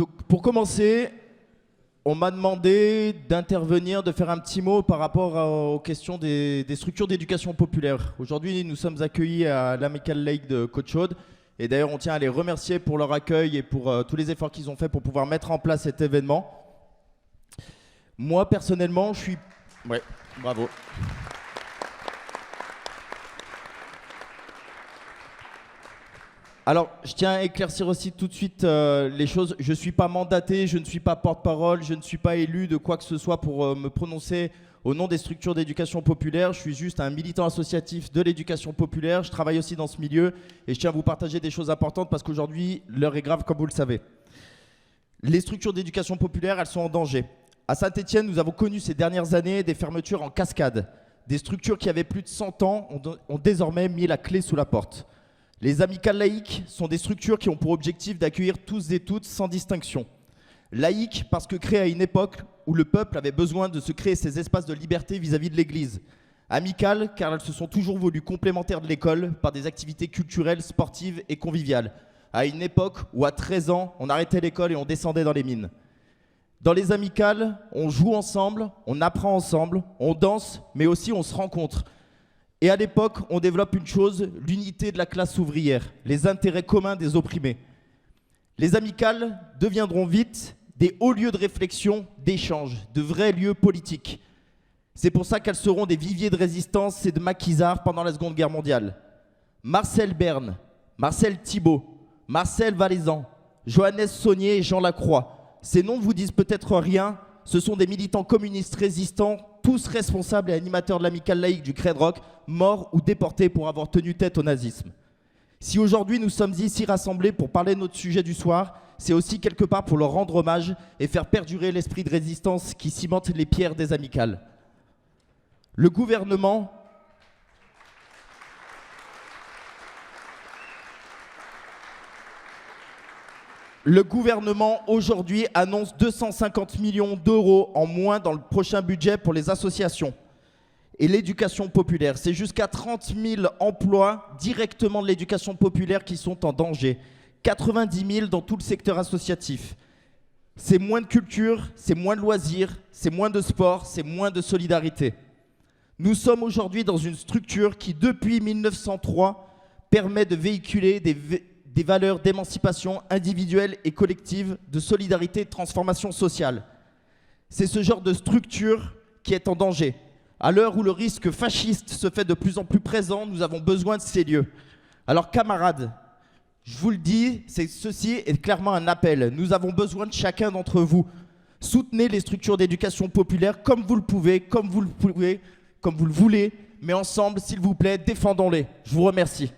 Donc, pour commencer, on m'a demandé d'intervenir, de faire un petit mot par rapport aux questions des structures d'éducation populaire. Aujourd'hui, nous sommes accueillis à l'Amical Lake de Côte-Chaude. Et d'ailleurs, on tient à les remercier pour leur accueil et pour tous les efforts qu'ils ont fait pour pouvoir mettre en place cet événement. Moi, personnellement, je suis... Ouais, bravo. Alors, je tiens à éclaircir aussi tout de suite les choses. Je ne suis pas mandaté, je ne suis pas porte-parole, je ne suis pas élu de quoi que ce soit pour me prononcer au nom des structures d'éducation populaire. Je suis juste un militant associatif de l'éducation populaire. Je travaille aussi dans ce milieu et je tiens à vous partager des choses importantes parce qu'aujourd'hui, l'heure est grave, comme vous le savez. Les structures d'éducation populaire, elles sont en danger. À Saint-Étienne, nous avons connu ces dernières années des fermetures en cascade. Des structures qui avaient plus de 100 ans ont désormais mis la clé sous la porte. Les amicales laïques sont des structures qui ont pour objectif d'accueillir tous et toutes sans distinction. Laïques parce que créées à une époque où le peuple avait besoin de se créer ces espaces de liberté vis-à-vis de l'Église. Amicales car elles se sont toujours voulues complémentaires de l'école par des activités culturelles, sportives et conviviales. À une époque où à 13 ans, on arrêtait l'école et on descendait dans les mines. Dans les amicales, on joue ensemble, on apprend ensemble, on danse, mais aussi on se rencontre. Et à l'époque, on développe une chose, l'unité de la classe ouvrière, les intérêts communs des opprimés. Les amicales deviendront vite des hauts lieux de réflexion, d'échange, de vrais lieux politiques. C'est pour ça qu'elles seront des viviers de résistance et de maquisards pendant la Seconde Guerre mondiale. Marcel Berne, Marcel Thibault, Marcel Valaisan, Johannes Saunier et Jean Lacroix. Ces noms ne vous disent peut-être rien, ce sont des militants communistes résistants, tous responsables et animateurs de l'amicale laïque du Credrock, morts ou déportés pour avoir tenu tête au nazisme. Si aujourd'hui nous sommes ici rassemblés pour parler de notre sujet du soir, c'est aussi quelque part pour leur rendre hommage et faire perdurer l'esprit de résistance qui cimente les pierres des amicales. Le gouvernement aujourd'hui annonce 250 millions d'euros en moins dans le prochain budget pour les associations et l'éducation populaire. C'est jusqu'à 30 000 emplois directement de l'éducation populaire qui sont en danger. 90 000 dans tout le secteur associatif. C'est moins de culture, c'est moins de loisirs, c'est moins de sport, c'est moins de solidarité. Nous sommes aujourd'hui dans une structure qui, depuis 1903, permet de véhiculer des valeurs d'émancipation individuelle et collective, de solidarité et de transformation sociale. C'est ce genre de structure qui est en danger. À l'heure où le risque fasciste se fait de plus en plus présent, nous avons besoin de ces lieux. Alors camarades, je vous le dis, ceci est clairement un appel. Nous avons besoin de chacun d'entre vous. Soutenez les structures d'éducation populaire comme vous le pouvez, comme vous le voulez, mais ensemble, s'il vous plaît, défendons-les. Je vous remercie.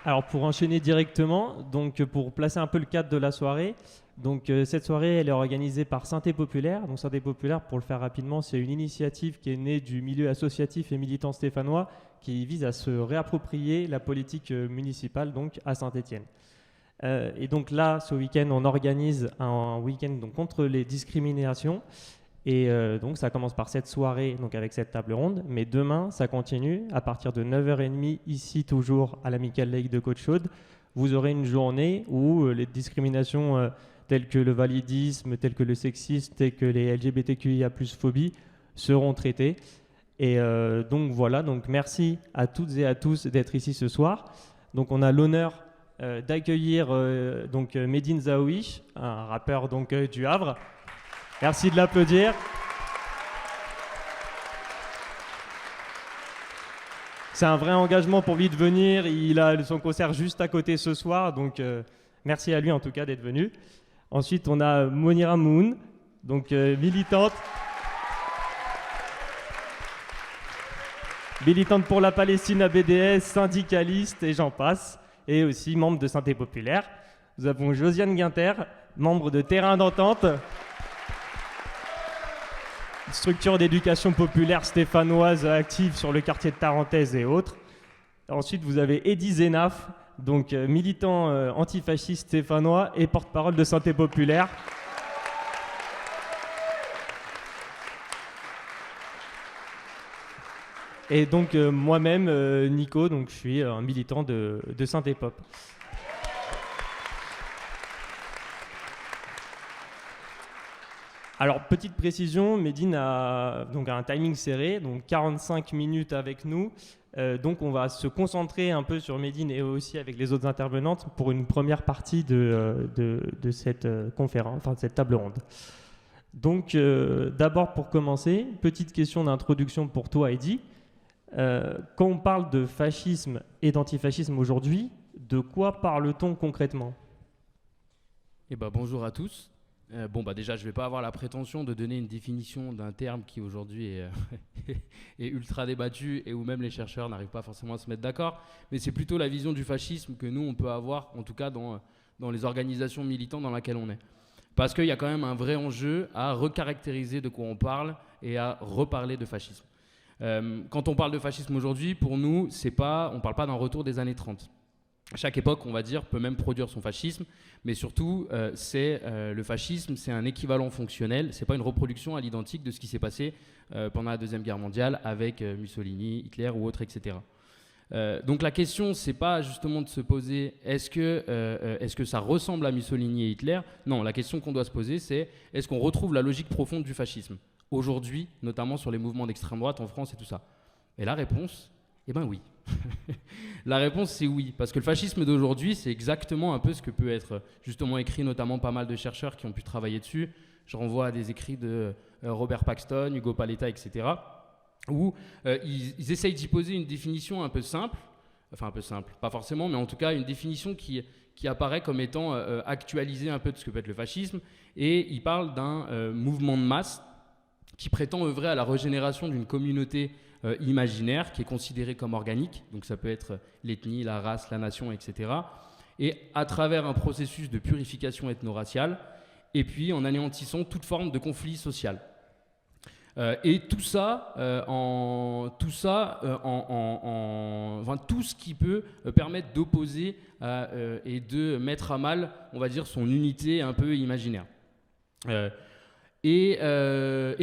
Alors pour enchaîner directement, donc pour placer un peu le cadre de la soirée, donc cette soirée elle est organisée par Synthé Populaire. Donc Synthé Populaire, pour le faire rapidement, c'est une initiative qui est née du milieu associatif et militant stéphanois qui vise à se réapproprier la politique municipale donc à Saint-Étienne. Et donc là, ce week-end, on organise un week-end donc, contre les discriminations. Et donc ça commence par cette soirée donc avec cette table ronde, mais demain ça continue à partir de 9h30 ici toujours à l'Amical Lake de Côte-Chaude. Vous aurez une journée où les discriminations telles que le validisme, telles que le sexisme, telles que les LGBTQIA+ phobie seront traitées. Et donc voilà, donc merci à toutes et à tous d'être ici ce soir. Donc on a l'honneur d'accueillir donc Medine Zaouiche, un rappeur donc du Havre. Merci de l'applaudir. C'est un vrai engagement pour lui de venir. Il a son concert juste à côté ce soir, donc merci à lui en tout cas d'être venu. Ensuite, on a Monira Moon, donc militante pour la Palestine à BDS, syndicaliste et j'en passe, et aussi membre de Synthé Populaire. Nous avons Josiane Guinter, membre de Terrain d'Entente, structure d'éducation populaire stéphanoise active sur le quartier de Tarentaise et autres. Ensuite, vous avez Eddy Zenaf, donc militant antifasciste stéphanois et porte-parole de Synthé Populaire. Et donc moi-même, Nico, donc je suis un militant de Synthé-Pop. Alors, petite précision, Medine a donc un timing serré, donc 45 minutes avec nous. Donc, on va se concentrer un peu sur Medine et aussi avec les autres intervenantes pour une première partie de cette conférence, enfin de cette table ronde. Donc, d'abord, pour commencer, petite question d'introduction pour toi, Heidi. Quand on parle de fascisme et d'antifascisme aujourd'hui, de quoi parle-t-on concrètement ? Eh ben, bonjour à tous. Déjà, je ne vais pas avoir la prétention de donner une définition d'un terme qui aujourd'hui est ultra débattu et où même les chercheurs n'arrivent pas forcément à se mettre d'accord. Mais c'est plutôt la vision du fascisme que nous, on peut avoir, en tout cas dans les organisations militantes dans lesquelles on est. Parce qu'il y a quand même un vrai enjeu à recaractériser de quoi on parle et à reparler de fascisme. Quand on parle de fascisme aujourd'hui, pour nous, on ne parle pas d'un retour des années 30. Chaque époque, on va dire, peut même produire son fascisme, mais surtout, le fascisme, c'est un équivalent fonctionnel, c'est pas une reproduction à l'identique de ce qui s'est passé pendant la Deuxième Guerre mondiale avec Mussolini, Hitler ou autres, etc. Donc la question, c'est pas justement de se poser est-ce que ça ressemble à Mussolini et Hitler ? Non, la question qu'on doit se poser, c'est est-ce qu'on retrouve la logique profonde du fascisme aujourd'hui, notamment sur les mouvements d'extrême droite en France et tout ça ? Et la réponse, oui. La réponse, c'est oui, parce que le fascisme d'aujourd'hui, c'est exactement un peu ce que peut être justement écrit, notamment pas mal de chercheurs qui ont pu travailler dessus. Je renvoie à des écrits de Robert Paxton, Hugo Paletta, etc., où ils essayent d'y poser une définition un peu simple, pas forcément, mais en tout cas une définition qui apparaît comme étant actualisée un peu de ce que peut être le fascisme, et ils parlent d'un mouvement de masse qui prétend œuvrer à la régénération d'une communauté imaginaire qui est considérée comme organique, donc ça peut être l'ethnie, la race, la nation, etc. Et à travers un processus de purification ethno-raciale, et puis en anéantissant toute forme de conflit social. Et tout ce qui peut permettre d'opposer et de mettre à mal, on va dire, son unité un peu imaginaire. Et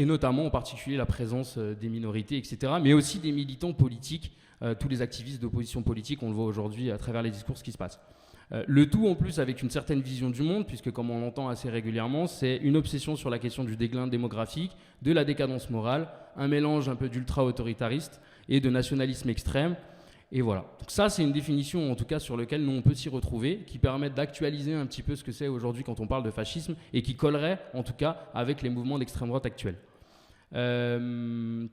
notamment en particulier la présence des minorités, etc., mais aussi des militants politiques, tous les activistes d'opposition politique, on le voit aujourd'hui à travers les discours qui se passent. Le tout en plus avec une certaine vision du monde, puisque comme on l'entend assez régulièrement, c'est une obsession sur la question du déclin démographique, de la décadence morale, un mélange un peu d'ultra-autoritariste et de nationalisme extrême. Et voilà. Donc ça, c'est une définition, en tout cas, sur laquelle nous, on peut s'y retrouver, qui permet d'actualiser un petit peu ce que c'est aujourd'hui quand on parle de fascisme et qui collerait, en tout cas, avec les mouvements d'extrême droite actuels. Le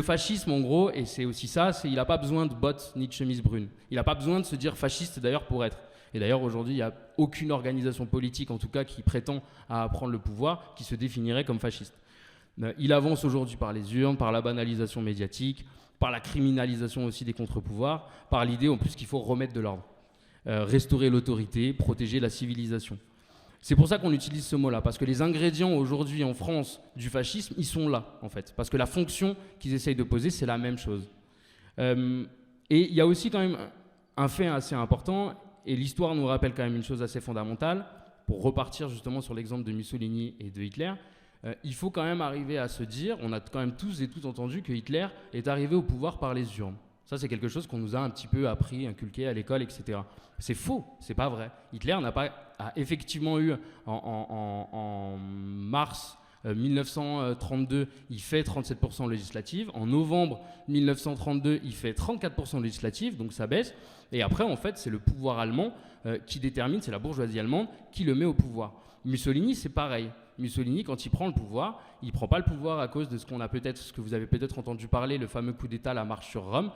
fascisme, en gros, et c'est aussi ça, il n'a pas besoin de bottes ni de chemise brune. Il n'a pas besoin de se dire fasciste, d'ailleurs, pour être. Et d'ailleurs, aujourd'hui, il n'y a aucune organisation politique, en tout cas, qui prétend à prendre le pouvoir, qui se définirait comme fasciste. Il avance aujourd'hui par les urnes, par la banalisation médiatique, par la criminalisation aussi des contre-pouvoirs, par l'idée en plus qu'il faut remettre de l'ordre, restaurer l'autorité, protéger la civilisation. C'est pour ça qu'on utilise ce mot-là, parce que les ingrédients aujourd'hui en France du fascisme, ils sont là en fait, parce que la fonction qu'ils essayent de poser, c'est la même chose. Et il y a aussi quand même un fait assez important, et l'histoire nous rappelle quand même une chose assez fondamentale, pour repartir justement sur l'exemple de Mussolini et de Hitler. Il faut quand même arriver à se dire, on a quand même tous et toutes entendu que Hitler est arrivé au pouvoir par les urnes. Ça, c'est quelque chose qu'on nous a un petit peu appris, inculqué à l'école, etc. C'est faux, c'est pas vrai. Hitler a effectivement eu en mars 1932, il fait 37% législative. En novembre 1932, il fait 34% législative, donc ça baisse. Et après, en fait, c'est le pouvoir allemand qui détermine, c'est la bourgeoisie allemande qui le met au pouvoir. Mussolini, c'est pareil. Mussolini, quand il prend le pouvoir, il ne prend pas le pouvoir à cause de ce que vous avez peut-être entendu parler, le fameux coup d'État, la marche sur Rome,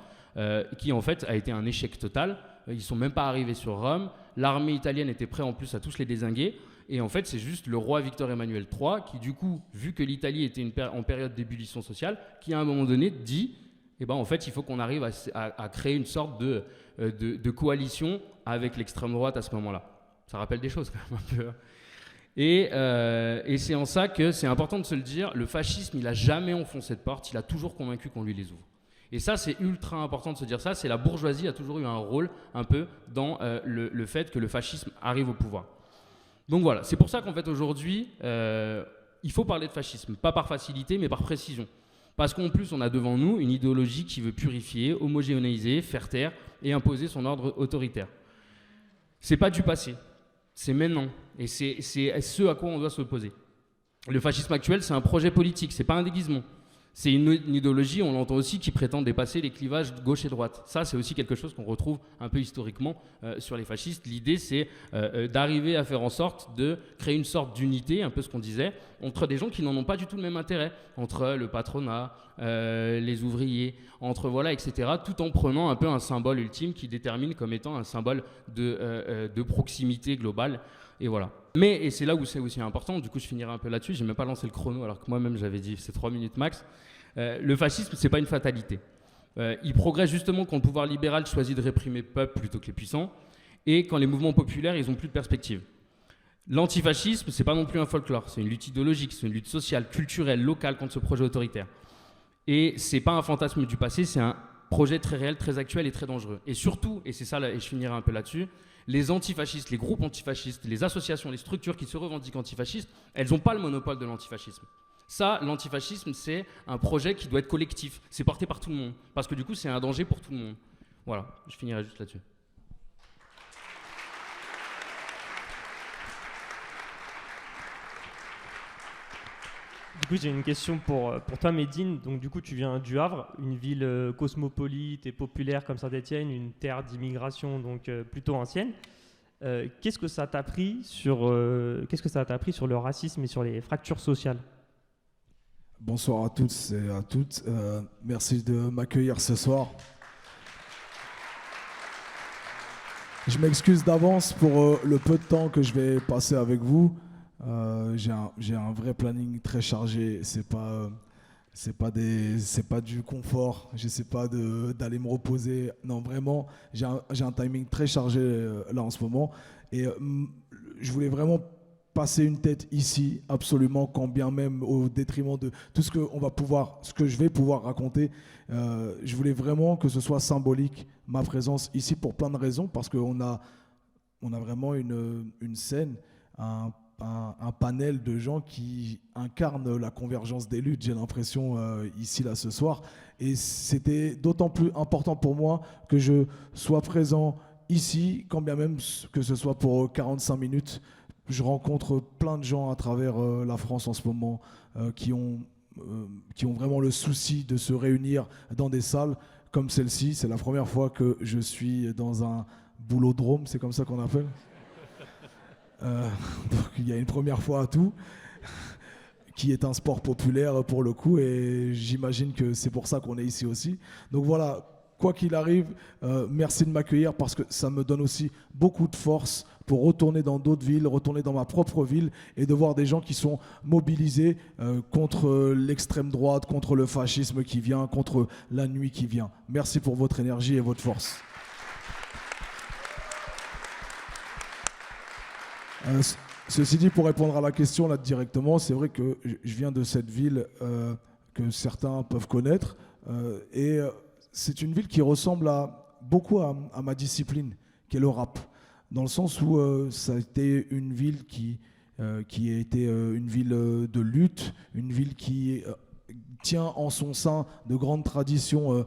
qui en fait a été un échec total. Ils ne sont même pas arrivés sur Rome. L'armée italienne était prête en plus à tous les dézinguer. Et en fait, c'est juste le roi Victor Emmanuel III qui, du coup, vu que l'Italie était en période d'ébullition sociale, qui à un moment donné dit, en fait, il faut qu'on arrive à créer une sorte de coalition avec l'extrême droite à ce moment-là. Ça rappelle des choses quand même un peu. Et c'est en ça que c'est important de se le dire, le fascisme, il n'a jamais enfoncé de porte, il a toujours convaincu qu'on lui les ouvre. Et ça, c'est ultra important de se dire ça, c'est la bourgeoisie a toujours eu un rôle un peu dans le fait que le fascisme arrive au pouvoir. Donc voilà, c'est pour ça qu'en fait aujourd'hui, il faut parler de fascisme, pas par facilité, mais par précision. Parce qu'en plus, on a devant nous une idéologie qui veut purifier, homogénéiser, faire taire et imposer son ordre autoritaire. C'est pas du passé, c'est maintenant. Et c'est ce à quoi on doit s'opposer. Le fascisme actuel, c'est un projet politique, c'est pas un déguisement. C'est une idéologie, on l'entend aussi, qui prétend dépasser les clivages de gauche et droite. Ça, c'est aussi quelque chose qu'on retrouve un peu historiquement sur les fascistes. L'idée, c'est d'arriver à faire en sorte de créer une sorte d'unité, un peu ce qu'on disait, entre des gens qui n'en ont pas du tout le même intérêt, entre le patronat, les ouvriers, entre voilà, etc., tout en prenant un peu un symbole ultime qui détermine comme étant un symbole de proximité globale. Et voilà. Mais, et c'est là où c'est aussi important, du coup je finirai un peu là-dessus, j'ai même pas lancé le chrono alors que moi-même j'avais dit c'est 3 minutes max. Le fascisme, c'est pas une fatalité. Il progresse justement quand le pouvoir libéral choisit de réprimer le peuple plutôt que les puissants, et quand les mouvements populaires, ils ont plus de perspective. L'antifascisme, c'est pas non plus un folklore, c'est une lutte idéologique, c'est une lutte sociale, culturelle, locale contre ce projet autoritaire. Et c'est pas un fantasme du passé, c'est un projet très réel, très actuel et très dangereux. Et surtout, et c'est ça, et je finirai un peu là-dessus, les antifascistes, les groupes antifascistes, les associations, les structures qui se revendiquent antifascistes, elles n'ont pas le monopole de l'antifascisme. Ça, l'antifascisme, c'est un projet qui doit être collectif. C'est porté par tout le monde. Parce que du coup, c'est un danger pour tout le monde. Voilà, je finirai juste là-dessus. Du coup, j'ai une question pour toi, Médine. Donc, du coup, tu viens du Havre, une ville cosmopolite et populaire comme Saint-Étienne, une terre d'immigration donc plutôt ancienne. Qu'est-ce que ça t'a appris sur le racisme et sur les fractures sociales? Bonsoir à tous et à toutes. Merci de m'accueillir ce soir. Je m'excuse d'avance pour le peu de temps que je vais passer avec vous. J'ai un vrai planning très chargé. C'est pas du confort. Je sais pas d'aller me reposer. Non, vraiment, j'ai un timing très chargé là en ce moment. Et je voulais vraiment passer une tête ici, absolument, quand bien même au détriment de tout ce que je vais pouvoir raconter. Je voulais vraiment que ce soit symbolique, ma présence ici, pour plein de raisons, parce qu'on a vraiment une scène, un panel de gens qui incarnent la convergence des luttes, j'ai l'impression, ici, là, ce soir. Et c'était d'autant plus important pour moi que je sois présent ici, quand bien même que ce soit pour 45 minutes. Je rencontre plein de gens à travers la France en ce moment qui ont vraiment le souci de se réunir dans des salles comme celle-ci. C'est la première fois que je suis dans un boulodrome, c'est comme ça qu'on appelle. Donc il y a une première fois à tout, qui est un sport populaire pour le coup, et j'imagine que c'est pour ça qu'on est ici aussi. Donc voilà, quoi qu'il arrive, merci de m'accueillir parce que ça me donne aussi beaucoup de force pour retourner dans d'autres villes, retourner dans ma propre ville et de voir des gens qui sont mobilisés contre l'extrême droite, contre le fascisme qui vient, contre la nuit qui vient. Merci pour votre énergie et votre force. Ceci dit, pour répondre à la question là directement, c'est vrai que je viens de cette ville que certains peuvent connaître et c'est une ville qui ressemble beaucoup à ma discipline, qui est le rap, dans le sens où ça a été une ville qui a été une ville de lutte, une ville qui tient en son sein de grandes traditions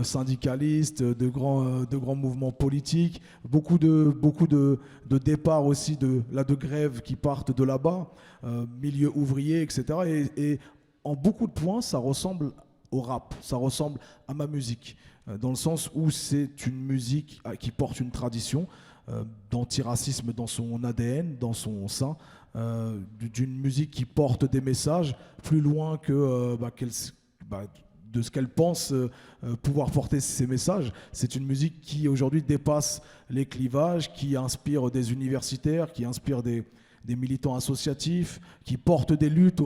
syndicalistes, de grands mouvements politiques, beaucoup de départs aussi de grèves qui partent de là-bas, milieu ouvrier, etc. Et en beaucoup de points, ça ressemble au rap, ça ressemble à ma musique, dans le sens où c'est une musique qui porte une tradition d'antiracisme dans son ADN, dans son sein, d'une musique qui porte des messages plus loin que de ce qu'elle pense pouvoir porter ces messages. C'est une musique qui aujourd'hui dépasse les clivages, qui inspire des universitaires, qui inspire des militants associatifs, qui porte des luttes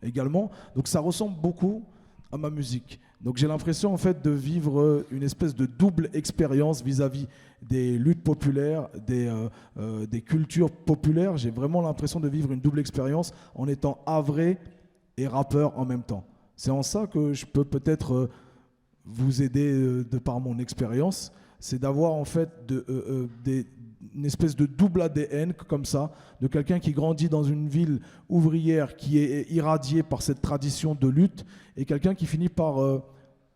également. Donc ça ressemble beaucoup à ma musique. Donc j'ai l'impression en fait de vivre une espèce de double expérience vis-à-vis des luttes populaires, des cultures populaires. J'ai vraiment l'impression de vivre une double expérience en étant havrais et rappeur en même temps. C'est en ça que je peux peut-être vous aider de par mon expérience. c'est d'avoir en fait une espèce de double ADN comme ça, de quelqu'un qui grandit dans une ville ouvrière qui est irradiée par cette tradition de lutte, et quelqu'un qui finit par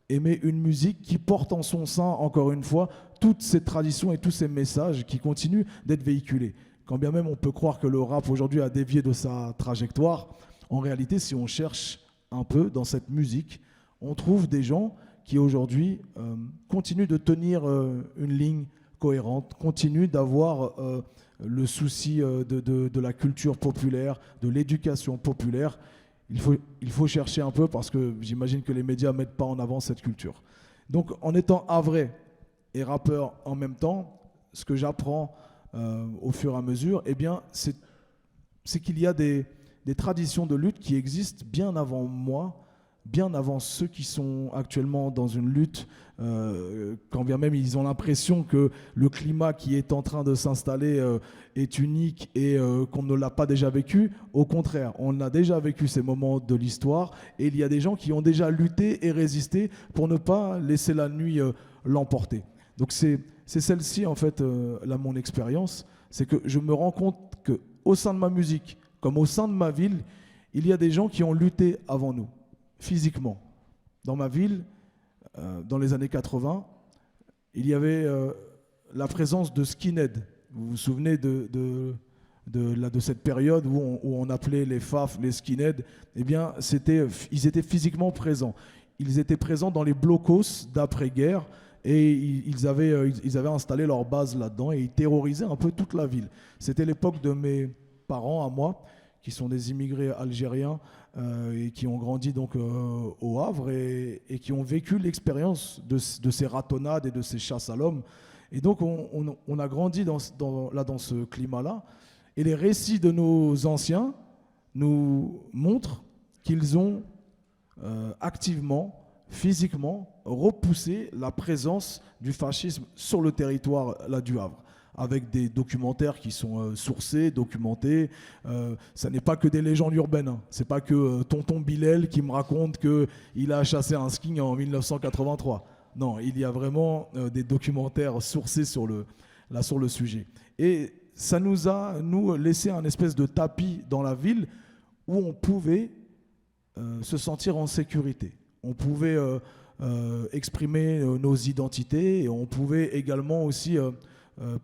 aimer une musique qui porte en son sein, encore une fois, toutes ces traditions et tous ces messages qui continuent d'être véhiculés. Quand bien même on peut croire que le rap aujourd'hui a dévié de sa trajectoire, en réalité, si on cherche un peu dans cette musique, on trouve des gens qui aujourd'hui continuent de tenir une ligne cohérente, continuent d'avoir le souci de la culture populaire, de l'éducation populaire. Il faut chercher un peu parce que j'imagine que les médias ne mettent pas en avant cette culture. Donc en étant havrais et rappeur en même temps, ce que j'apprends au fur et à mesure, eh bien, c'est qu'il y a des traditions de lutte qui existent bien avant moi, bien avant ceux qui sont actuellement dans une lutte, quand bien même ils ont l'impression que le climat qui est en train de s'installer est unique et qu'on ne l'a pas déjà vécu. Au contraire, on a déjà vécu ces moments de l'histoire et il y a des gens qui ont déjà lutté et résisté pour ne pas laisser la nuit l'emporter. Donc c'est celle-ci en fait, là, mon expérience, c'est que je me rends compte qu'au sein de ma musique, comme au sein de ma ville, il y a des gens qui ont lutté avant nous, physiquement. Dans ma ville, dans les années 80, il y avait la présence de skinheads. Vous vous souvenez de cette période où on appelait les FAF, les skinheads? Eh bien, ils étaient physiquement présents. Ils étaient présents dans les blocos d'après-guerre et ils avaient installé leur base là-dedans et ils terrorisaient un peu toute la ville. C'était l'époque de mes parents à moi, qui sont des immigrés algériens et qui ont grandi donc au Havre et qui ont vécu l'expérience de ces ratonnades et de ces chasses à l'homme. Et donc on a grandi dans ce climat-là. Et les récits de nos anciens nous montrent qu'ils ont activement, physiquement, repoussé la présence du fascisme sur le territoire là, du Havre, avec des documentaires qui sont sourcés, documentés. Ça n'est pas que des légendes urbaines. Hein. C'est pas que tonton Bilal qui me raconte qu'il a chassé un sking en 1983. Non, il y a vraiment des documentaires sourcés sur le sujet. Et ça nous a, laissé un espèce de tapis dans la ville où on pouvait se sentir en sécurité. On pouvait exprimer nos identités et on pouvait également aussi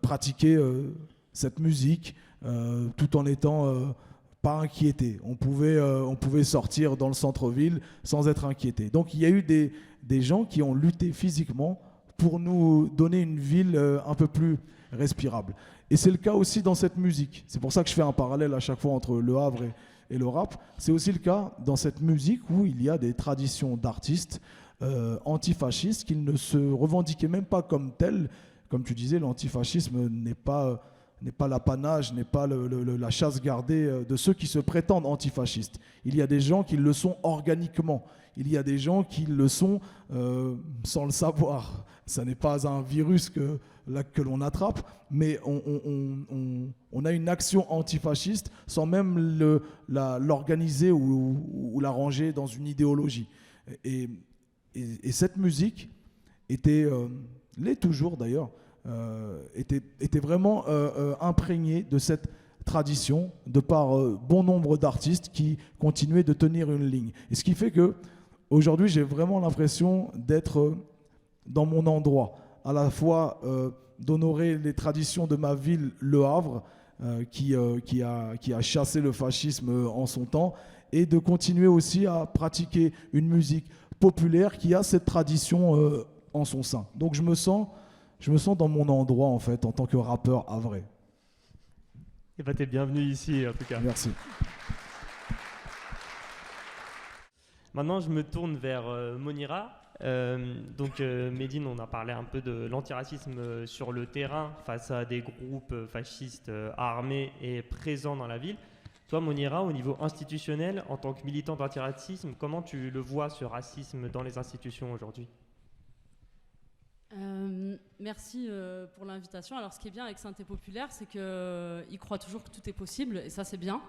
pratiquer cette musique tout en n'étant pas inquiété. On pouvait sortir dans le centre-ville sans être inquiété. Donc il y a eu des gens qui ont lutté physiquement pour nous donner une ville un peu plus respirable. Et c'est le cas aussi dans cette musique. C'est pour ça que je fais un parallèle à chaque fois entre le Havre et le rap. C'est aussi le cas dans cette musique où il y a des traditions d'artistes antifascistes qui ne se revendiquaient même pas comme tels. Comme tu disais, l'antifascisme n'est pas l'apanage, n'est pas la chasse gardée de ceux qui se prétendent antifascistes. Il y a des gens qui le sont organiquement. Il y a des gens qui le sont sans le savoir. Ça n'est pas un virus que l'on attrape, mais on a une action antifasciste sans même l'organiser ou la ranger dans une idéologie. Et cette musique l'est toujours d'ailleurs, était vraiment imprégné de cette tradition de par bon nombre d'artistes qui continuaient de tenir une ligne. Et ce qui fait que aujourd'hui, j'ai vraiment l'impression d'être dans mon endroit, à la fois d'honorer les traditions de ma ville, Le Havre, qui a chassé le fascisme en son temps, et de continuer aussi à pratiquer une musique populaire qui a cette tradition en son sein. Donc je me sens dans mon endroit en fait, en tant que rappeur havrais. Et bah t'es bienvenu ici en tout cas. Merci. Maintenant je me tourne vers Monira. Médine, on a parlé un peu de l'antiracisme sur le terrain face à des groupes fascistes armés et présents dans la ville. Toi, Monira, au niveau institutionnel, en tant que militant d'antiracisme, comment tu le vois, ce racisme dans les institutions aujourd'hui ? Merci pour l'invitation. Alors, ce qui est bien avec Synthé Populaire, c'est qu'il croit toujours que tout est possible, et ça, c'est bien.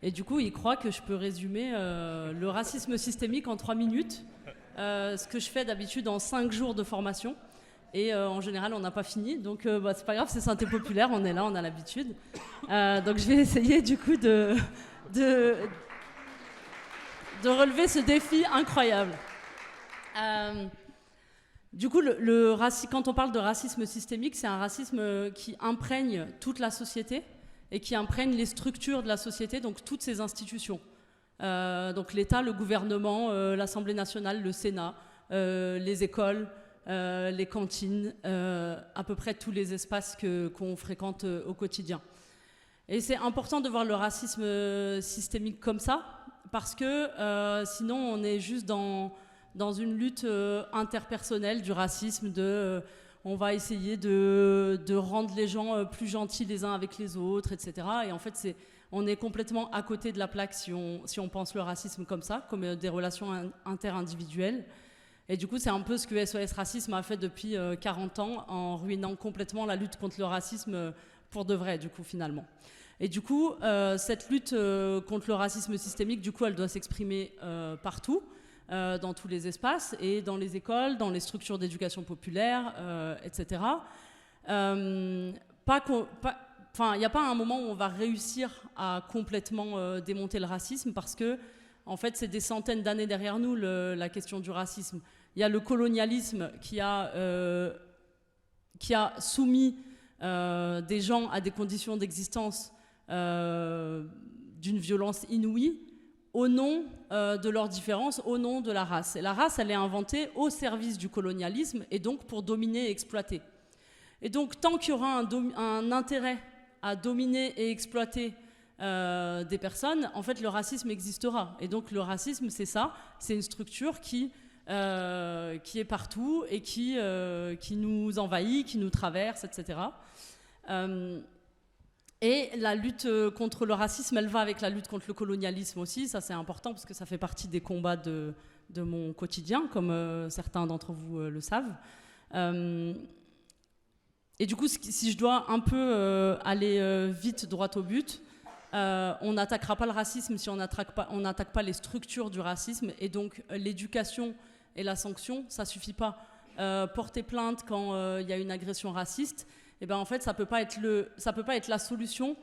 Et du coup, il croit que je peux résumer le racisme systémique en 3 minutes, ce que je fais d'habitude en 5 jours de formation. Et en général, on n'a pas fini. Donc, c'est pas grave, c'est Synthé Populaire, on est là, on a l'habitude. Donc, je vais essayer du coup de relever ce défi incroyable. Du coup, quand on parle de racisme systémique, c'est un racisme qui imprègne toute la société et qui imprègne les structures de la société, donc toutes ces institutions. Donc l'État, le gouvernement, l'Assemblée nationale, le Sénat, les écoles, les cantines, à peu près tous les espaces qu'on fréquente au quotidien. Et c'est important de voir le racisme systémique comme ça, parce que sinon on est juste dans une lutte interpersonnelle du racisme, on va essayer de rendre les gens plus gentils les uns avec les autres, etc. Et en fait, on est complètement à côté de la plaque si on pense le racisme comme ça, comme des relations interindividuelles. Et du coup, c'est un peu ce que SOS Racisme a fait depuis 40 ans, en ruinant complètement la lutte contre le racisme pour de vrai, du coup, finalement. Et du coup, cette lutte contre le racisme systémique, du coup, elle doit s'exprimer partout, dans tous les espaces, et dans les écoles, dans les structures d'éducation populaire, etc. Il n'y a pas un moment où on va réussir à complètement démonter le racisme, parce que, en fait, c'est des centaines d'années derrière nous, la question du racisme. Il y a le colonialisme qui a soumis des gens à des conditions d'existence d'une violence inouïe, au nom de leurs différences, au nom de la race. Et la race, elle est inventée au service du colonialisme, et donc pour dominer et exploiter. Et donc, tant qu'il y aura un intérêt à dominer et exploiter des personnes, en fait, le racisme existera. Et donc, le racisme, c'est ça, c'est une structure qui est partout et qui nous envahit, qui nous traverse, etc. Et la lutte contre le racisme, elle va avec la lutte contre le colonialisme aussi. Ça, c'est important parce que ça fait partie des combats de mon quotidien, comme certains d'entre vous le savent. Et du coup, si je dois un peu aller vite droit au but, on n'attaquera pas le racisme si on n'attaque pas les structures du racisme. Et donc, l'éducation et la sanction, ça ne suffit pas. Porter plainte quand il y a une agression raciste, eh ben en fait, ça peut pas être la solution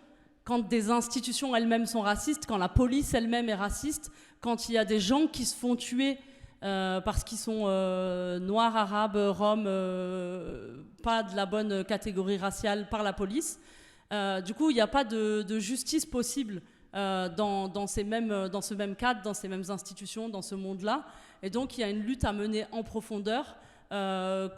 quand des institutions elles-mêmes sont racistes, quand la police elle-même est raciste, quand il y a des gens qui se font tuer parce qu'ils sont noirs, arabes, roms, pas de la bonne catégorie raciale par la police. Du coup, il n'y a pas de justice possible dans ce même cadre, dans ces mêmes institutions, dans ce monde-là. Et donc, il y a une lutte à mener en profondeur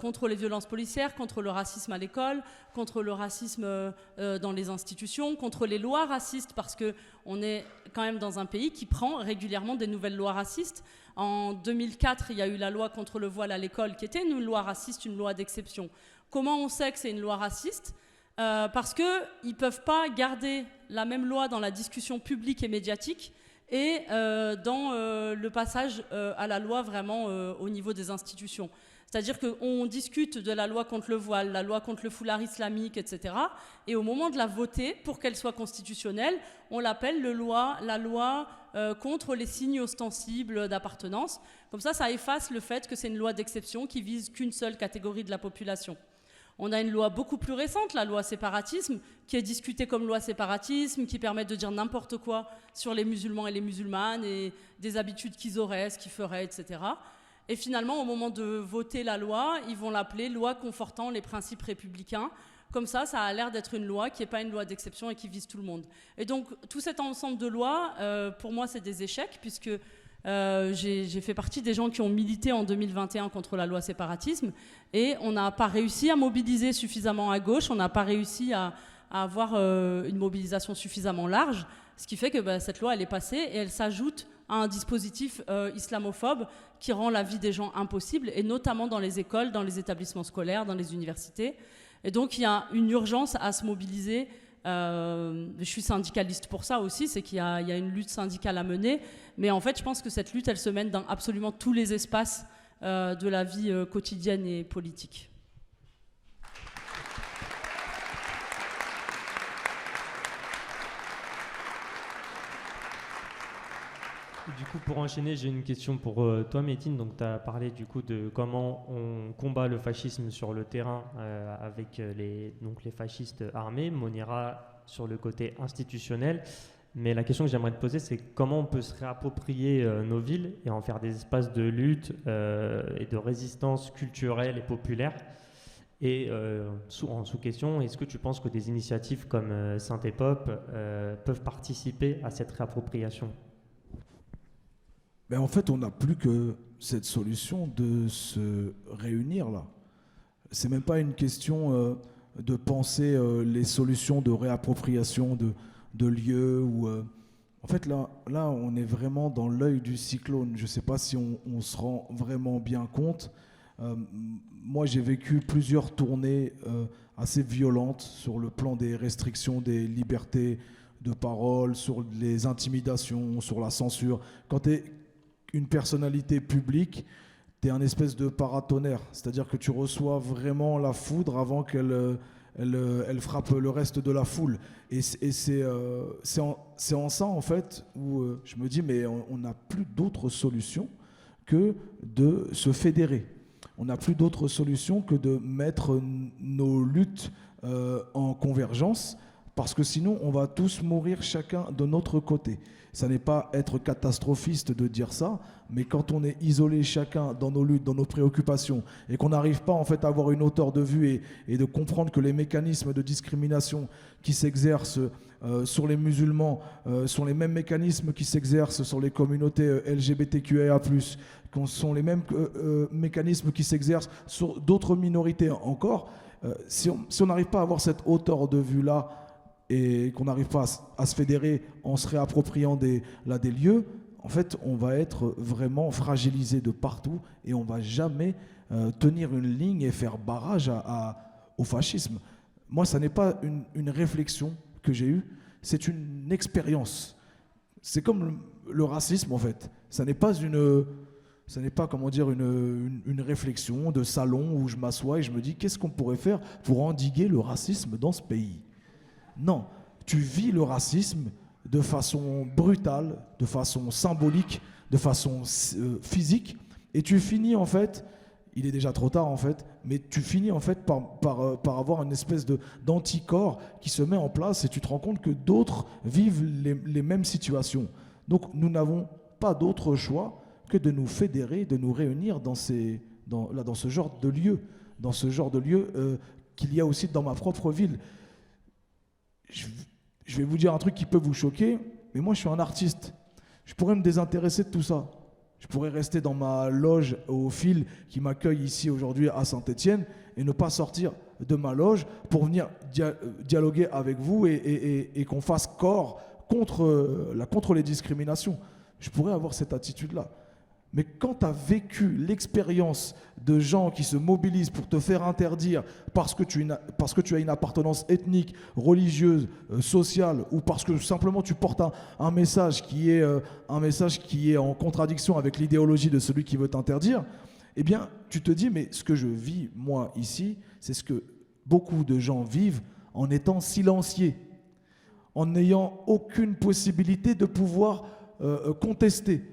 contre les violences policières, contre le racisme à l'école, contre le racisme dans les institutions, contre les lois racistes, parce qu'on est quand même dans un pays qui prend régulièrement des nouvelles lois racistes. En 2004, il y a eu la loi contre le voile à l'école, qui était une loi raciste, une loi d'exception. Comment on sait que c'est une loi raciste ? Parce qu'ils ne peuvent pas garder la même loi dans la discussion publique et médiatique et dans le passage à la loi vraiment au niveau des institutions. C'est-à-dire qu'on discute de la loi contre le voile, la loi contre le foulard islamique, etc. Et au moment de la voter, pour qu'elle soit constitutionnelle, on l'appelle la loi contre les signes ostensibles d'appartenance. Comme ça efface le fait que c'est une loi d'exception qui vise qu'une seule catégorie de la population. On a une loi beaucoup plus récente, la loi séparatisme, qui est discutée comme loi séparatisme, qui permet de dire n'importe quoi sur les musulmans et les musulmanes et des habitudes qu'ils auraient, ce qu'ils feraient, etc. Et finalement, au moment de voter la loi, ils vont l'appeler loi confortant les principes républicains. Comme ça a l'air d'être une loi qui n'est pas une loi d'exception et qui vise tout le monde. Et donc, tout cet ensemble de lois, pour moi, c'est des échecs, puisque j'ai fait partie des gens qui ont milité en 2021 contre la loi séparatisme, et on n'a pas réussi à mobiliser suffisamment à gauche, on n'a pas réussi à avoir une mobilisation suffisamment large, ce qui fait que cette loi, elle est passée, et elle s'ajoute à un dispositif islamophobe qui rend la vie des gens impossible, et notamment dans les écoles, dans les établissements scolaires, dans les universités. Et donc il y a une urgence à se mobiliser. Je suis syndicaliste pour ça aussi, c'est qu'il y a une lutte syndicale à mener, mais en fait je pense que cette lutte, elle se mène dans absolument tous les espaces de la vie quotidienne et politique. Du coup, pour enchaîner, j'ai une question pour toi, Métine. Donc, tu as parlé du coup de comment on combat le fascisme sur le terrain avec les fascistes armés. Mais on ira sur le côté institutionnel. Mais la question que j'aimerais te poser, c'est comment on peut se réapproprier nos villes et en faire des espaces de lutte et de résistance culturelle et populaire. Et en sous-question, est-ce que tu penses que des initiatives comme Synthépop peuvent participer à cette réappropriation ? Mais en fait, on n'a plus que cette solution de se réunir là. C'est même pas une question de penser les solutions de réappropriation de lieux. En fait, là, on est vraiment dans l'œil du cyclone. Je ne sais pas si on se rend vraiment bien compte. Moi, j'ai vécu plusieurs tournées assez violentes sur le plan des restrictions des libertés de parole, sur les intimidations, sur la censure. Quand tu es une personnalité publique, tu es un espèce de paratonnerre, c'est-à-dire que tu reçois vraiment la foudre avant qu'elle frappe le reste de la foule. Et c'est en ça, en fait, où je me dis, mais on n'a plus d'autre solution que de se fédérer. On n'a plus d'autre solution que de mettre nos luttes en convergence, parce que sinon, on va tous mourir chacun de notre côté. Ça n'est pas être catastrophiste de dire ça, mais quand on est isolé chacun dans nos luttes, dans nos préoccupations, et qu'on n'arrive pas en fait à avoir une hauteur de vue et de comprendre que les mécanismes de discrimination qui s'exercent sur les musulmans sont les mêmes mécanismes qui s'exercent sur les communautés LGBTQIA+, sont les mêmes mécanismes qui s'exercent sur d'autres minorités encore, si on n'arrive pas à avoir cette hauteur de vue-là, et qu'on n'arrive pas à se fédérer en se réappropriant des lieux, en fait, on va être vraiment fragilisé de partout et on ne va jamais tenir une ligne et faire barrage au fascisme. Moi, ça n'est pas une réflexion que j'ai eue, c'est une expérience. C'est comme le racisme, en fait. Ça n'est pas une réflexion de salon où je m'assois et je me dis qu'est-ce qu'on pourrait faire pour endiguer le racisme dans ce pays. Non, tu vis le racisme de façon brutale, de façon symbolique, de façon physique, et tu finis en fait, il est déjà trop tard en fait, mais tu finis en fait par avoir une espèce d'anticorps qui se met en place et tu te rends compte que d'autres vivent les mêmes situations. Donc nous n'avons pas d'autre choix que de nous fédérer, de nous réunir dans ce genre de lieu, qu'il y a aussi dans ma propre ville. Je vais vous dire un truc qui peut vous choquer, mais moi je suis un artiste. Je pourrais me désintéresser de tout ça. Je pourrais rester dans ma loge au fil qui m'accueille ici aujourd'hui à Saint-Étienne et ne pas sortir de ma loge pour venir dialoguer avec vous et qu'on fasse corps contre les discriminations. Je pourrais avoir cette attitude-là. Mais quand tu as vécu l'expérience de gens qui se mobilisent pour te faire interdire parce que tu as une appartenance ethnique, religieuse, sociale, ou parce que simplement tu portes un message qui est en contradiction avec l'idéologie de celui qui veut t'interdire, eh bien, tu te dis, mais ce que je vis, moi, ici, c'est ce que beaucoup de gens vivent en étant silenciés, en n'ayant aucune possibilité de pouvoir contester,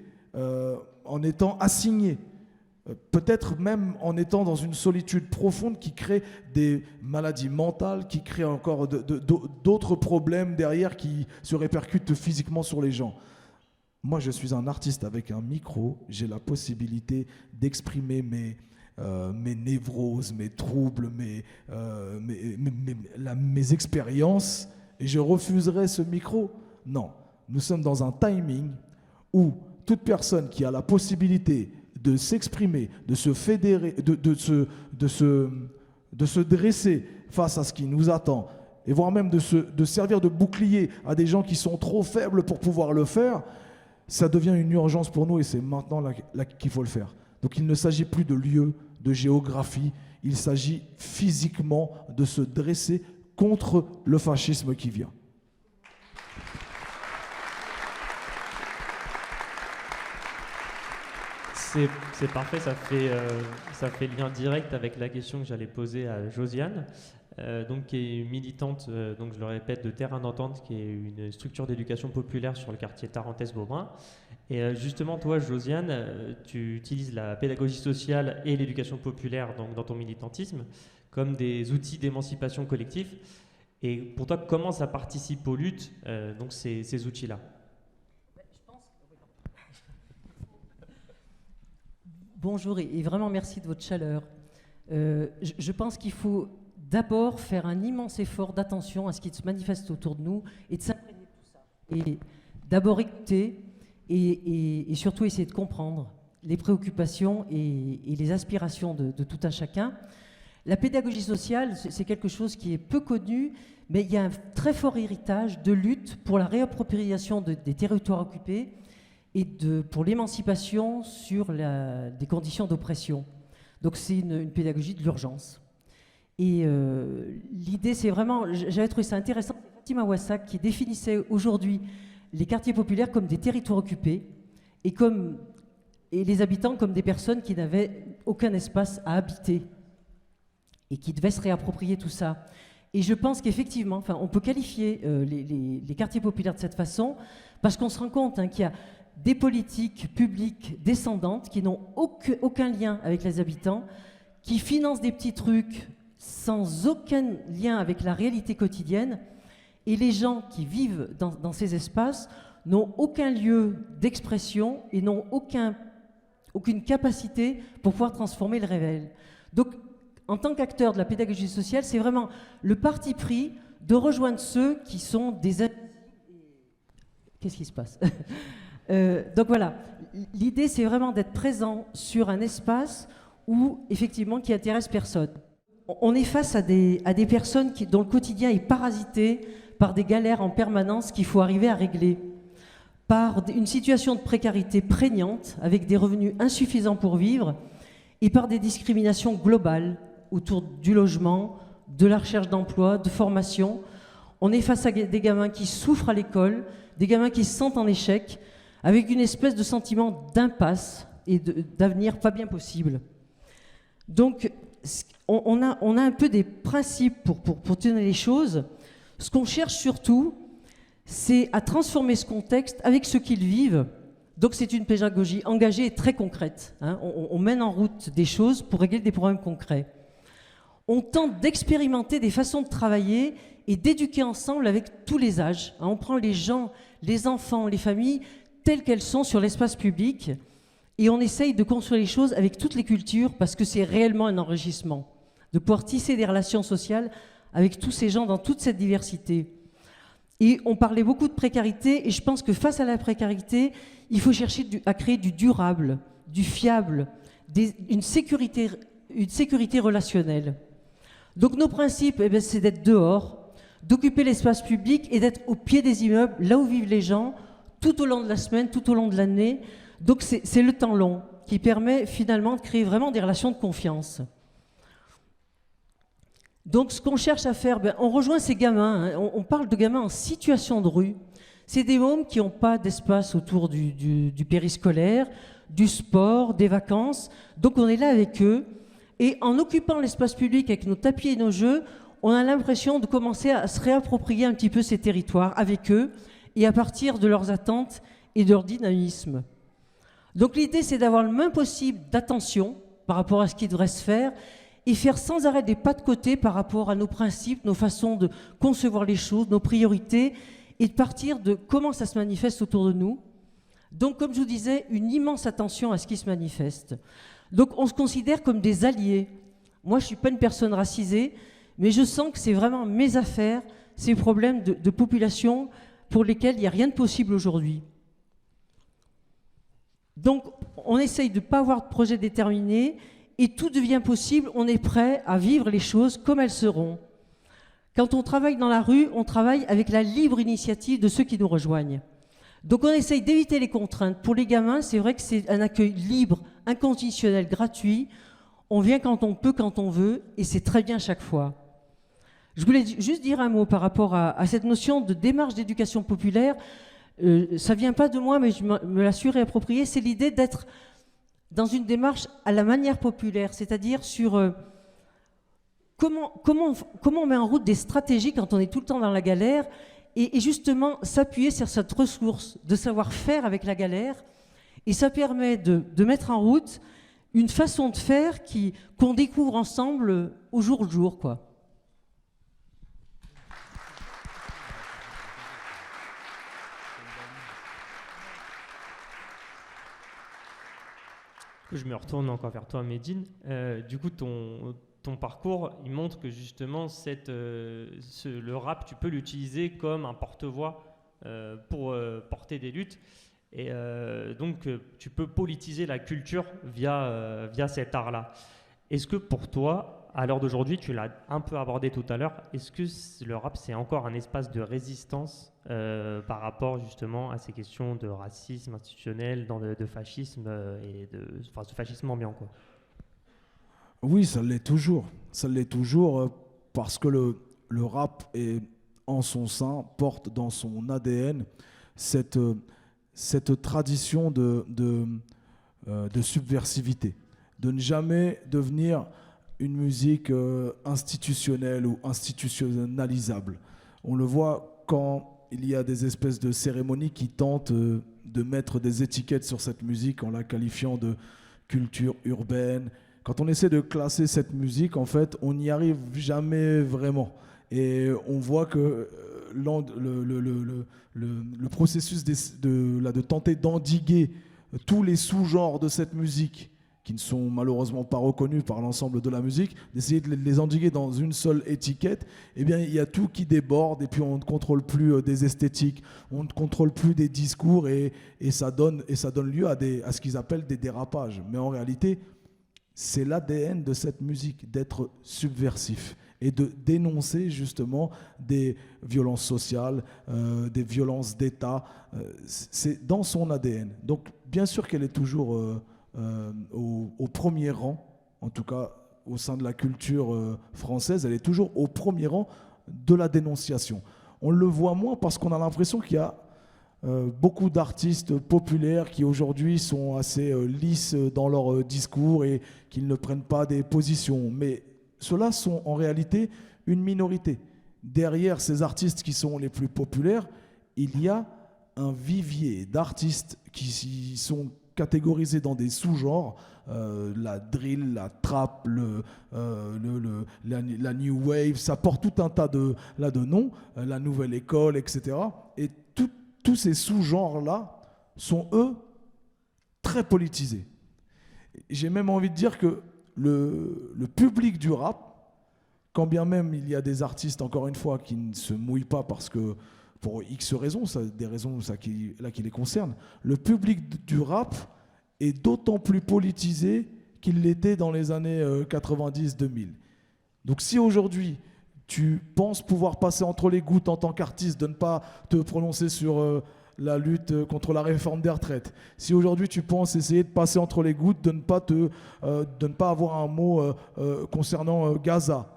en étant assigné, peut-être même en étant dans une solitude profonde qui crée des maladies mentales, qui crée encore d'autres problèmes derrière qui se répercutent physiquement sur les gens. Moi, je suis un artiste avec un micro, j'ai la possibilité d'exprimer mes névroses, mes troubles, mes expériences, et je refuserais ce micro. Non, nous sommes dans un timing où toute personne qui a la possibilité de s'exprimer, de se fédérer, de se dresser face à ce qui nous attend, et voire même de servir de bouclier à des gens qui sont trop faibles pour pouvoir le faire, ça devient une urgence pour nous et c'est maintenant là qu'il faut le faire. Donc il ne s'agit plus de lieu, de géographie, il s'agit physiquement de se dresser contre le fascisme qui vient. C'est parfait, ça fait lien direct avec la question que j'allais poser à Josiane. donc qui est militante, donc je le répète, de Terrain d'Entente, qui est une structure d'éducation populaire sur le quartier Tarentaise-Beaubrun. Et justement, toi, Josiane, tu utilises la pédagogie sociale et l'éducation populaire donc, dans ton militantisme comme des outils d'émancipation collective. Et pour toi, comment ça participe aux luttes, donc ces outils-là? Bonjour et vraiment merci de votre chaleur. Je pense qu'il faut d'abord faire un immense effort d'attention à ce qui se manifeste autour de nous et de s'imprégner de tout ça. Et d'abord écouter et surtout essayer de comprendre les préoccupations et les aspirations de tout un chacun. La pédagogie sociale, c'est quelque chose qui est peu connu, mais il y a un très fort héritage de lutte pour la réappropriation des territoires occupés et pour l'émancipation sur des conditions d'oppression. Donc c'est une pédagogie de l'urgence. Et l'idée, c'est vraiment, j'avais trouvé ça intéressant, Fatima Wassak qui définissait aujourd'hui les quartiers populaires comme des territoires occupés et les habitants comme des personnes qui n'avaient aucun espace à habiter et qui devaient se réapproprier tout ça. Et je pense qu'effectivement, enfin, on peut qualifier les quartiers populaires de cette façon parce qu'on se rend compte qu'il y a des politiques publiques descendantes qui n'ont aucun lien avec les habitants, qui financent des petits trucs sans aucun lien avec la réalité quotidienne, et les gens qui vivent dans ces espaces n'ont aucun lieu d'expression et n'ont aucune capacité pour pouvoir transformer le réel. Donc, en tant qu'acteur de la pédagogie sociale, c'est vraiment le parti pris de rejoindre ceux qui sont des... Qu'est-ce qui se passe? Donc voilà, l'idée c'est vraiment d'être présent sur un espace où effectivement qui intéresse personne. On est face à des personnes dont le quotidien est parasité par des galères en permanence qu'il faut arriver à régler, par une situation de précarité prégnante avec des revenus insuffisants pour vivre et par des discriminations globales autour du logement, de la recherche d'emploi, de formation. On est face à des gamins qui souffrent à l'école, des gamins qui se sentent en échec, avec une espèce de sentiment d'impasse et d'avenir pas bien possible. Donc, on a un peu des principes pour tenir les choses. Ce qu'on cherche surtout, c'est à transformer ce contexte avec ceux qui le vivent. Donc, c'est une pédagogie engagée et très concrète. On mène en route des choses pour régler des problèmes concrets. On tente d'expérimenter des façons de travailler et d'éduquer ensemble avec tous les âges. On prend les gens, les enfants, les familles, telles qu'elles sont sur l'espace public, et on essaye de construire les choses avec toutes les cultures parce que c'est réellement un enrichissement, de pouvoir tisser des relations sociales avec tous ces gens dans toute cette diversité. Et on parlait beaucoup de précarité, et je pense que face à la précarité, il faut chercher à créer du durable, du fiable, une sécurité relationnelle. Donc nos principes, c'est d'être dehors, d'occuper l'espace public et d'être au pied des immeubles, là où vivent les gens, tout au long de la semaine, tout au long de l'année. Donc c'est le temps long qui permet finalement de créer vraiment des relations de confiance. Donc ce qu'on cherche à faire, on rejoint ces gamins, on parle de gamins en situation de rue. C'est des mômes qui n'ont pas d'espace autour du périscolaire, du sport, des vacances. Donc on est là avec eux. Et en occupant l'espace public avec nos tapis et nos jeux, on a l'impression de commencer à se réapproprier un petit peu ces territoires avec eux et à partir de leurs attentes et de leur dynamisme. Donc l'idée, c'est d'avoir le moins possible d'attention par rapport à ce qui devrait se faire et faire sans arrêt des pas de côté par rapport à nos principes, nos façons de concevoir les choses, nos priorités, et de partir de comment ça se manifeste autour de nous. Donc, comme je vous disais, une immense attention à ce qui se manifeste. Donc, on se considère comme des alliés. Moi, je ne suis pas une personne racisée, mais je sens que c'est vraiment mes affaires, ces problèmes de population pour lesquels il n'y a rien de possible aujourd'hui. Donc, on essaye de ne pas avoir de projet déterminé et tout devient possible, on est prêt à vivre les choses comme elles seront. Quand on travaille dans la rue, on travaille avec la libre initiative de ceux qui nous rejoignent. Donc on essaye d'éviter les contraintes. Pour les gamins, c'est vrai que c'est un accueil libre, inconditionnel, gratuit. On vient quand on peut, quand on veut, et c'est très bien chaque fois. Je voulais juste dire un mot par rapport à cette notion de démarche d'éducation populaire. Ça ne vient pas de moi, mais je me la suis réappropriée. C'est l'idée d'être dans une démarche à la manière populaire, c'est-à-dire sur comment on met en route des stratégies quand on est tout le temps dans la galère et justement s'appuyer sur cette ressource de savoir-faire avec la galère. Et ça permet de mettre en route une façon de faire qu'on découvre ensemble au jour le jour, quoi. Je me retourne encore vers toi, Médine. Du coup, ton parcours, il montre que justement, le rap, tu peux l'utiliser comme un porte-voix pour porter des luttes. Et donc, tu peux politiser la culture via cet art-là. Est-ce que pour toi, à l'heure d'aujourd'hui, tu l'as un peu abordé tout à l'heure, est-ce que le rap, c'est encore un espace de résistance par rapport justement à ces questions de racisme institutionnel, de fascisme ce fascisme ambiant, quoi? Oui, ça l'est toujours. Ça l'est toujours parce que le rap est en son sein, porte dans son ADN cette tradition de subversivité, de ne jamais devenir une musique institutionnelle ou institutionnalisable. On le voit quand il y a des espèces de cérémonies qui tentent de mettre des étiquettes sur cette musique en la qualifiant de culture urbaine. Quand on essaie de classer cette musique, en fait, on n'y arrive jamais vraiment. Et on voit que le processus de tenter d'endiguer tous les sous-genres de cette musique, qui ne sont malheureusement pas reconnus par l'ensemble de la musique, d'essayer de les endiguer dans une seule étiquette, eh bien, il y a tout qui déborde et puis on ne contrôle plus des esthétiques, on ne contrôle plus des discours et ça donne lieu à ce qu'ils appellent des dérapages. Mais en réalité, c'est l'ADN de cette musique, d'être subversif et de dénoncer justement des violences sociales, des violences d'État. C'est dans son ADN. Donc, bien sûr qu'elle est toujours au premier rang, en tout cas au sein de la culture française, elle est toujours au premier rang de la dénonciation. On le voit moins parce qu'on a l'impression qu'il y a beaucoup d'artistes populaires qui aujourd'hui sont assez lisses dans leur discours et qu'ils ne prennent pas des positions. Mais ceux-là sont en réalité une minorité. Derrière ces artistes qui sont les plus populaires, il y a un vivier d'artistes qui sont catégorisés dans des sous-genres, la drill, la trap, la new wave, ça porte tout un tas de noms, la nouvelle école, etc. Et tous ces sous-genres-là sont, eux, très politisés. J'ai même envie de dire que le public du rap, quand bien même il y a des artistes, encore une fois, qui ne se mouillent pas parce que, pour X raisons, des raisons qui les concernent, le public du rap est d'autant plus politisé qu'il l'était dans les années 90-2000. Donc si aujourd'hui, tu penses pouvoir passer entre les gouttes en tant qu'artiste, de ne pas te prononcer sur la lutte contre la réforme des retraites. Si aujourd'hui tu penses essayer de passer entre les gouttes, de ne pas avoir un mot concernant Gaza,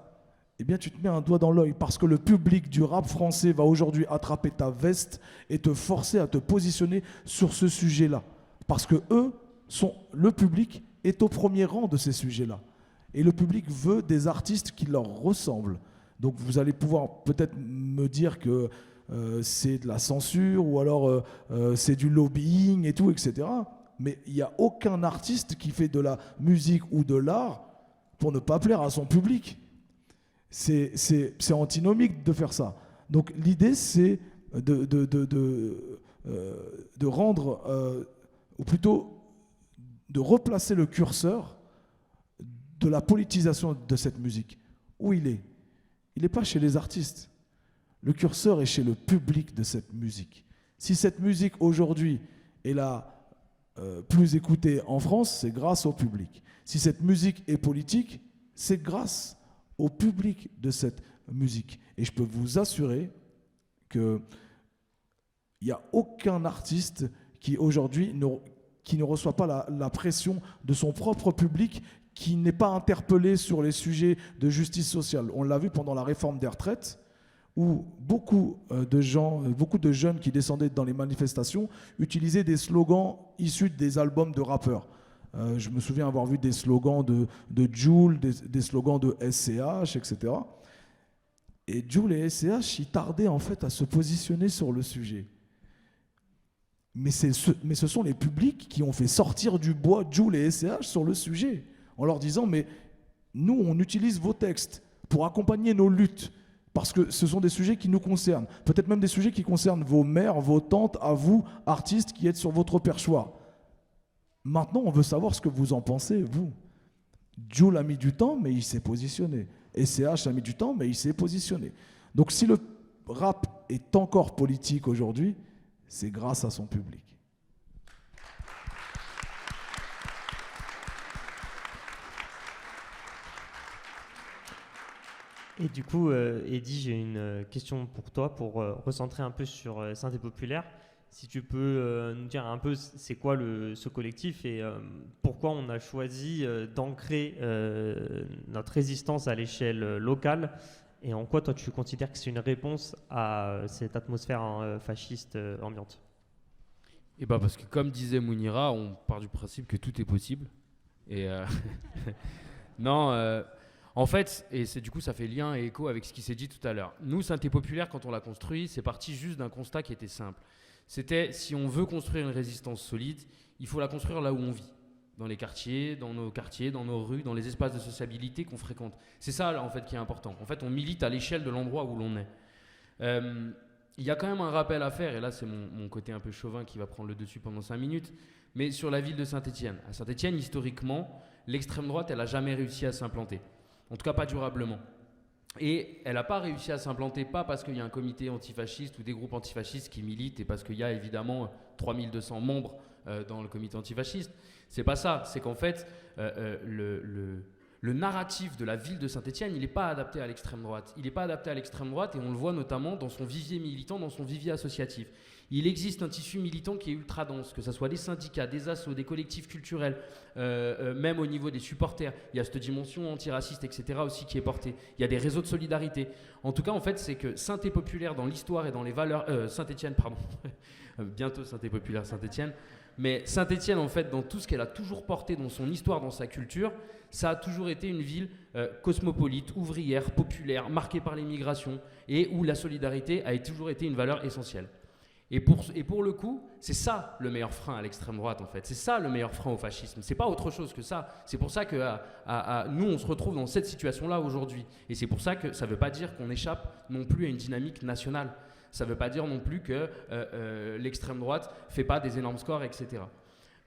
eh bien tu te mets un doigt dans l'œil parce que le public du rap français va aujourd'hui attraper ta veste et te forcer à te positionner sur ce sujet-là. Parce que le public est au premier rang de ces sujets-là. Et le public veut des artistes qui leur ressemblent. Donc vous allez pouvoir peut-être me dire que c'est de la censure ou alors c'est du lobbying et tout, etc. Mais il n'y a aucun artiste qui fait de la musique ou de l'art pour ne pas plaire à son public. C'est antinomique de faire ça. Donc l'idée, c'est de rendre, ou plutôt de replacer le curseur de la politisation de cette musique. Où il est? Il n'est pas chez les artistes. Le curseur est chez le public de cette musique. Si cette musique aujourd'hui est la plus écoutée en France, c'est grâce au public. Si cette musique est politique, c'est grâce au public de cette musique. Et je peux vous assurer qu'il n'y a aucun artiste qui aujourd'hui qui ne reçoit pas la pression de son propre public, qui n'est pas interpellé sur les sujets de justice sociale. On l'a vu pendant la réforme des retraites, où beaucoup de jeunes qui descendaient dans les manifestations utilisaient des slogans issus des albums de rappeurs. Je me souviens avoir vu des slogans de Joule, des slogans de SCH, etc. Et Joule et SCH, ils tardaient en fait à se positionner sur le sujet. Mais ce sont les publics qui ont fait sortir du bois Joule et SCH sur le sujet, en leur disant, mais nous, on utilise vos textes pour accompagner nos luttes, parce que ce sont des sujets qui nous concernent. Peut-être même des sujets qui concernent vos mères, vos tantes, à vous, artistes qui êtes sur votre perchoir. Maintenant, on veut savoir ce que vous en pensez, vous. Joule a mis du temps, mais il s'est positionné. SCH a mis du temps, mais il s'est positionné. Donc si le rap est encore politique aujourd'hui, c'est grâce à son public. Et du coup, Eddy, j'ai une question pour toi, pour recentrer un peu sur Synthé Populaire. Si tu peux nous dire un peu c'est quoi ce collectif et pourquoi on a choisi d'ancrer notre résistance à l'échelle locale, et en quoi toi tu considères que c'est une réponse à cette atmosphère fasciste ambiante. Et bah parce que comme disait Mounira, on part du principe que tout est possible. Et non, en fait, et c'est du coup ça fait lien et écho avec ce qui s'est dit tout à l'heure. Nous, Synthé Populaire, quand on l'a construit, c'est parti juste d'un constat qui était simple. C'était, si on veut construire une résistance solide, il faut la construire là où on vit. Dans les quartiers, dans nos rues, dans les espaces de sociabilité qu'on fréquente. C'est ça, en fait, qui est important. En fait, on milite à l'échelle de l'endroit où l'on est. Il y a quand même un rappel à faire, et là, c'est mon côté un peu chauvin qui va prendre le dessus pendant 5 minutes, mais sur la ville de Saint-Étienne. À Saint-Étienne, historiquement, l'extrême droite, elle n'a jamais réussi à s'implanter. En tout cas, pas durablement. Et elle n'a pas réussi à s'implanter, pas parce qu'il y a un comité antifasciste ou des groupes antifascistes qui militent, et parce qu'il y a évidemment 3200 membres dans le comité antifasciste. C'est pas ça, c'est qu'en fait, le narratif de la ville de Saint-Étienne, il n'est pas adapté à l'extrême droite. Il n'est pas adapté à l'extrême droite, et on le voit notamment dans son vivier militant, dans son vivier associatif. Il existe un tissu militant qui est ultra dense, que ce soit des syndicats, des assos, des collectifs culturels, même au niveau des supporters. Il y a cette dimension antiraciste, etc. aussi qui est portée. Il y a des réseaux de solidarité. En tout cas, en fait, c'est que Synthé Populaire dans l'histoire et dans les valeurs... Saint-Étienne, pardon. Bientôt Synthé Populaire Saint-Étienne. Mais Saint-Étienne, en fait, dans tout ce qu'elle a toujours porté dans son histoire, dans sa culture, ça a toujours été une ville cosmopolite, ouvrière, populaire, marquée par l'immigration, et où la solidarité a toujours été une valeur essentielle. Et pour le coup, c'est ça le meilleur frein à l'extrême droite, en fait. C'est ça le meilleur frein au fascisme. C'est pas autre chose que ça. C'est pour ça que nous, on se retrouve dans cette situation-là aujourd'hui. Et c'est pour ça que ça veut pas dire qu'on échappe non plus à une dynamique nationale. Ça veut pas dire non plus que l'extrême droite fait pas des énormes scores, etc.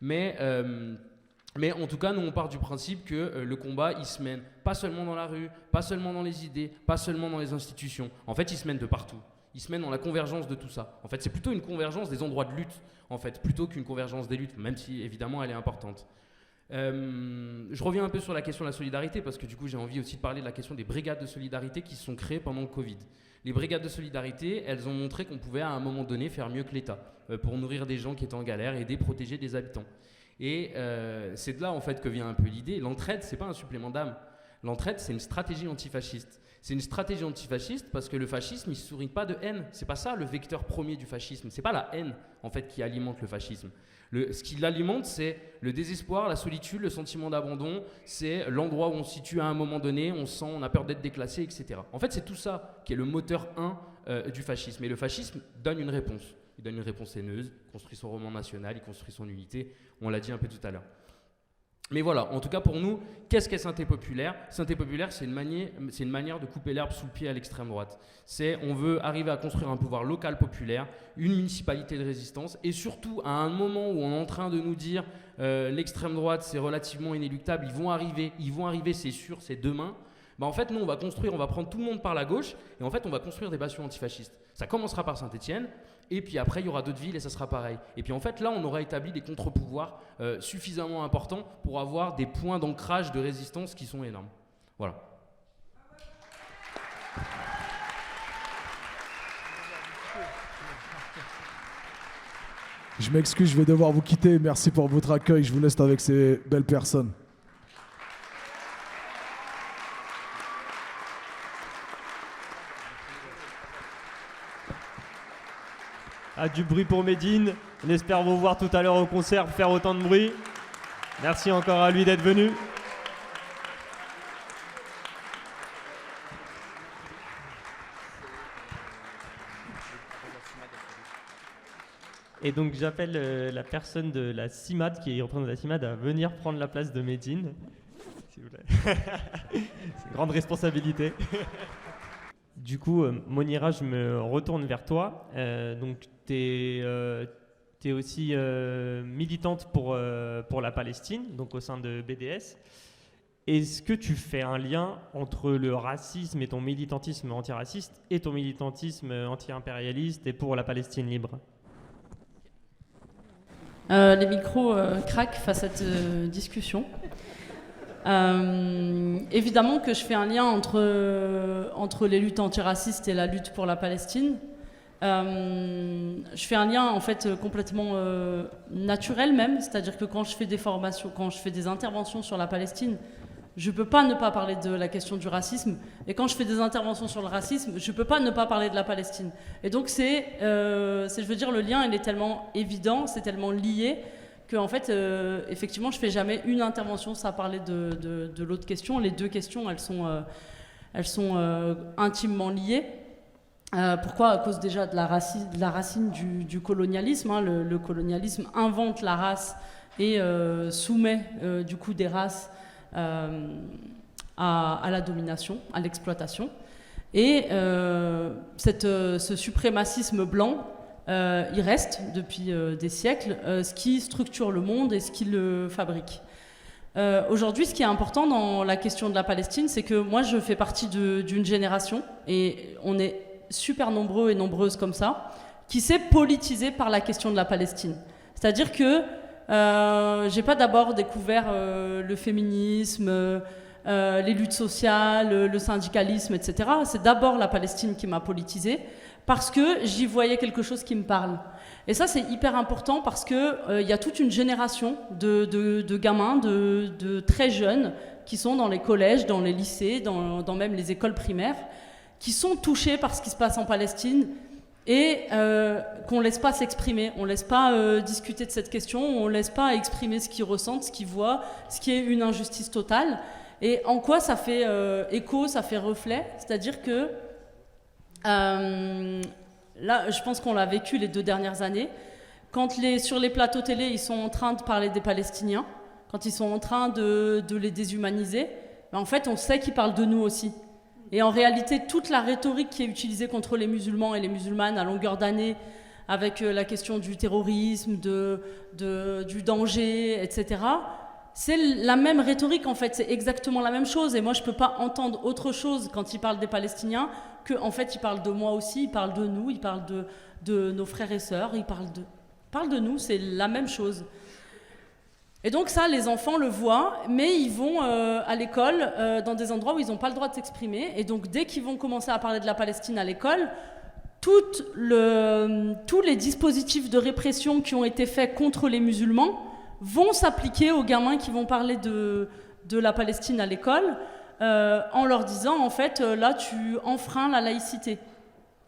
Mais en tout cas, nous, on part du principe que le combat, il se mène pas seulement dans la rue, pas seulement dans les idées, pas seulement dans les institutions. En fait, il se mène de partout. Il se mène dans la convergence de tout ça. En fait, c'est plutôt une convergence des endroits de lutte, en fait, plutôt qu'une convergence des luttes, même si, évidemment, elle est importante. Je reviens un peu sur la question de la solidarité, parce que du coup, j'ai envie aussi de parler de la question des brigades de solidarité qui se sont créées pendant le Covid. Les brigades de solidarité, elles ont montré qu'on pouvait, à un moment donné, faire mieux que l'État, pour nourrir des gens qui étaient en galère, aider, protéger des habitants. Et c'est de là, en fait, que vient un peu l'idée. L'entraide, c'est pas un supplément d'âme. L'entraide, c'est une stratégie antifasciste. C'est une stratégie antifasciste parce que le fascisme, il ne se sourit pas de haine. C'est pas ça le vecteur premier du fascisme. C'est pas la haine, en fait, qui alimente le fascisme. Ce qui l'alimente, c'est le désespoir, la solitude, le sentiment d'abandon. C'est l'endroit où on se situe à un moment donné, on a peur d'être déclassé, etc. En fait, c'est tout ça qui est le moteur 1 du fascisme. Et le fascisme donne une réponse. Il donne une réponse haineuse, il construit son roman national, il construit son unité. On l'a dit un peu tout à l'heure. Mais voilà, en tout cas pour nous, qu'est-ce qu'est Synthé Populaire ? Synthé Populaire, c'est une manière de couper l'herbe sous le pied à l'extrême droite. On veut arriver à construire un pouvoir local populaire, une municipalité de résistance, et surtout à un moment où on est en train de nous dire l'extrême droite, c'est relativement inéluctable, ils vont arriver, c'est sûr, c'est demain. Bah en fait, nous, on va prendre tout le monde par la gauche, et en fait, on va construire des bastions antifascistes. Ça commencera par Saint-Étienne, et puis après, il y aura d'autres villes et ça sera pareil. Et puis en fait, là, on aura établi des contre-pouvoirs suffisamment importants pour avoir des points d'ancrage de résistance qui sont énormes. Voilà. Je m'excuse, je vais devoir vous quitter. Merci pour votre accueil. Je vous laisse avec ces belles personnes. Ah, du bruit pour Médine. On espère vous voir tout à l'heure au concert, faire autant de bruit. Merci encore à lui d'être venu. Et donc j'appelle la personne de la CIMAD, qui représente la CIMAD, à venir prendre la place de Medine. S'il vous plaît. C'est une grande responsabilité. Du coup, Monira, je me retourne vers toi. Donc tu es aussi militante pour la Palestine, donc au sein de BDS. Est-ce que tu fais un lien entre le racisme et ton militantisme antiraciste et ton militantisme anti-impérialiste et pour la Palestine libre ? Les micros craquent face à cette discussion. Évidemment que je fais un lien entre les luttes antiracistes et la lutte pour la Palestine. Je fais un lien en fait complètement naturel même, c'est-à-dire que quand je fais des formations, quand je fais des interventions sur la Palestine, je ne peux pas ne pas parler de la question du racisme. Et quand je fais des interventions sur le racisme, je ne peux pas ne pas parler de la Palestine. Et donc je veux dire, le lien, il est tellement évident, c'est tellement lié, que en fait, effectivement, je ne fais jamais une intervention sans parler de l'autre question. Les deux questions, elles sont intimement liées. Pourquoi ? À cause déjà de la racine du colonialisme. Hein. Le colonialisme invente la race et soumet du coup des races à la domination, à l'exploitation. Et ce suprémacisme blanc, il reste depuis des siècles ce qui structure le monde et ce qui le fabrique. Aujourd'hui, ce qui est important dans la question de la Palestine, c'est que moi, je fais partie d'une génération, et on est super nombreux et nombreuses comme ça, qui s'est politisée par la question de la Palestine. C'est-à-dire que j'ai pas d'abord découvert le féminisme, les luttes sociales, le syndicalisme, etc. C'est d'abord la Palestine qui m'a politisée parce que j'y voyais quelque chose qui me parle. Et ça, c'est hyper important parce que y a toute une génération de gamins, de très jeunes qui sont dans les collèges, dans les lycées, dans même les écoles primaires, qui sont touchés par ce qui se passe en Palestine et qu'on ne laisse pas s'exprimer, on ne laisse pas discuter de cette question, on ne laisse pas exprimer ce qu'ils ressentent, ce qu'ils voient, ce qui est une injustice totale. Et en quoi ça fait écho, ça fait reflet, c'est-à-dire que là, je pense qu'on l'a vécu les 2 dernières années, quand sur les plateaux télé, ils sont en train de parler des Palestiniens, quand ils sont en train de les déshumaniser, ben en fait, on sait qu'ils parlent de nous aussi. Et en réalité, toute la rhétorique qui est utilisée contre les musulmans et les musulmanes à longueur d'année, avec la question du terrorisme, du danger, etc., c'est la même rhétorique en fait, c'est exactement la même chose. Et moi, je ne peux pas entendre autre chose quand ils parlent des Palestiniens qu'en fait, ils parlent de moi aussi, ils parlent de nous, ils parlent de nos frères et sœurs, ils parlent de nous, c'est la même chose. Et donc ça, les enfants le voient, mais ils vont à l'école dans des endroits où ils n'ont pas le droit de s'exprimer. Et donc dès qu'ils vont commencer à parler de la Palestine à l'école, tous les dispositifs de répression qui ont été faits contre les musulmans vont s'appliquer aux gamins qui vont parler de la Palestine à l'école en leur disant, en fait, là, tu enfreins la laïcité.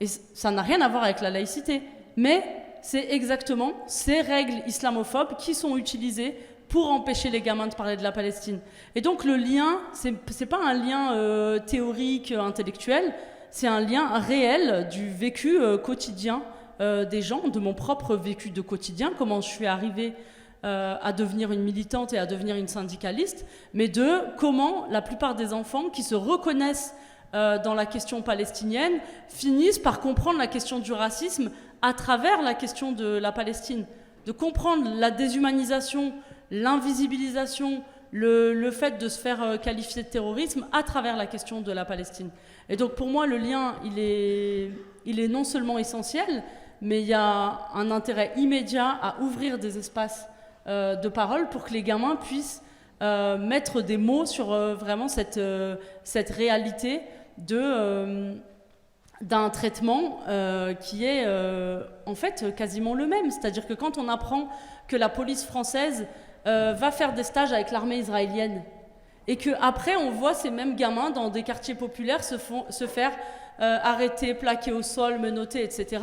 Et ça n'a rien à voir avec la laïcité, mais c'est exactement ces règles islamophobes qui sont utilisées pour empêcher les gamins de parler de la Palestine. Et donc le lien, c'est pas un lien théorique, intellectuel, c'est un lien réel du vécu quotidien des gens, de mon propre vécu de quotidien, comment je suis arrivée à devenir une militante et à devenir une syndicaliste, mais de comment la plupart des enfants qui se reconnaissent dans la question palestinienne finissent par comprendre la question du racisme à travers la question de la Palestine, de comprendre la déshumanisation, l'invisibilisation, le fait de se faire qualifier de terrorisme à travers la question de la Palestine. Et donc pour moi, le lien, il est non seulement essentiel, mais il y a un intérêt immédiat à ouvrir des espaces de parole pour que les gamins puissent mettre des mots sur vraiment cette réalité d'un traitement qui est en fait quasiment le même. C'est-à-dire que quand on apprend que la police française va faire des stages avec l'armée israélienne et qu'après on voit ces mêmes gamins dans des quartiers populaires se faire arrêter, plaquer au sol, menotter, etc.,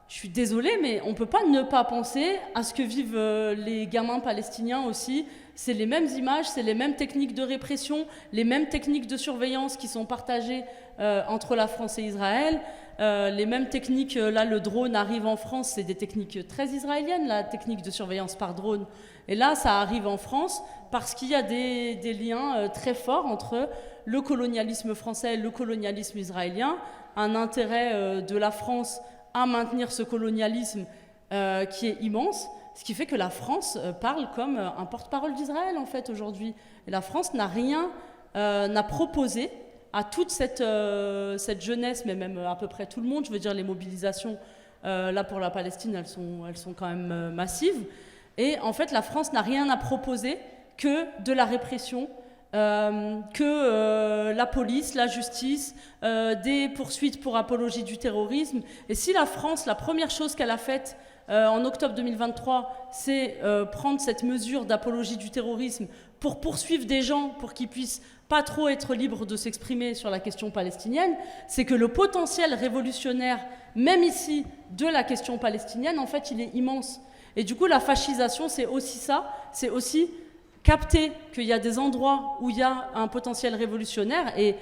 je suis désolée, mais on ne peut pas ne pas penser à ce que vivent les gamins palestiniens aussi. C'est les mêmes images, c'est les mêmes techniques de répression, les mêmes techniques de surveillance qui sont partagées entre la France et Israël. Les mêmes techniques, là le drone arrive en France, c'est des techniques très israéliennes, la technique de surveillance par drone. Et là, ça arrive en France parce qu'il y a des liens très forts entre le colonialisme français et le colonialisme israélien, un intérêt de la France à maintenir ce colonialisme qui est immense, ce qui fait que la France parle comme un porte-parole d'Israël en fait aujourd'hui. Et la France n'a rien n'a proposé à toute cette jeunesse, mais même à peu près tout le monde. Je veux dire, les mobilisations là pour la Palestine, elles sont quand même massives. Et en fait, la France n'a rien à proposer que de la répression, que la police, la justice, des poursuites pour apologie du terrorisme. Et si la France, la première chose qu'elle a faite en octobre 2023, c'est prendre cette mesure d'apologie du terrorisme pour poursuivre des gens, pour qu'ils puissent pas trop être libres de s'exprimer sur la question palestinienne, c'est que le potentiel révolutionnaire, même ici, de la question palestinienne, en fait, il est immense. Et du coup, la fascisation, c'est aussi ça, c'est aussi capter qu'il y a des endroits où il y a un potentiel révolutionnaire, et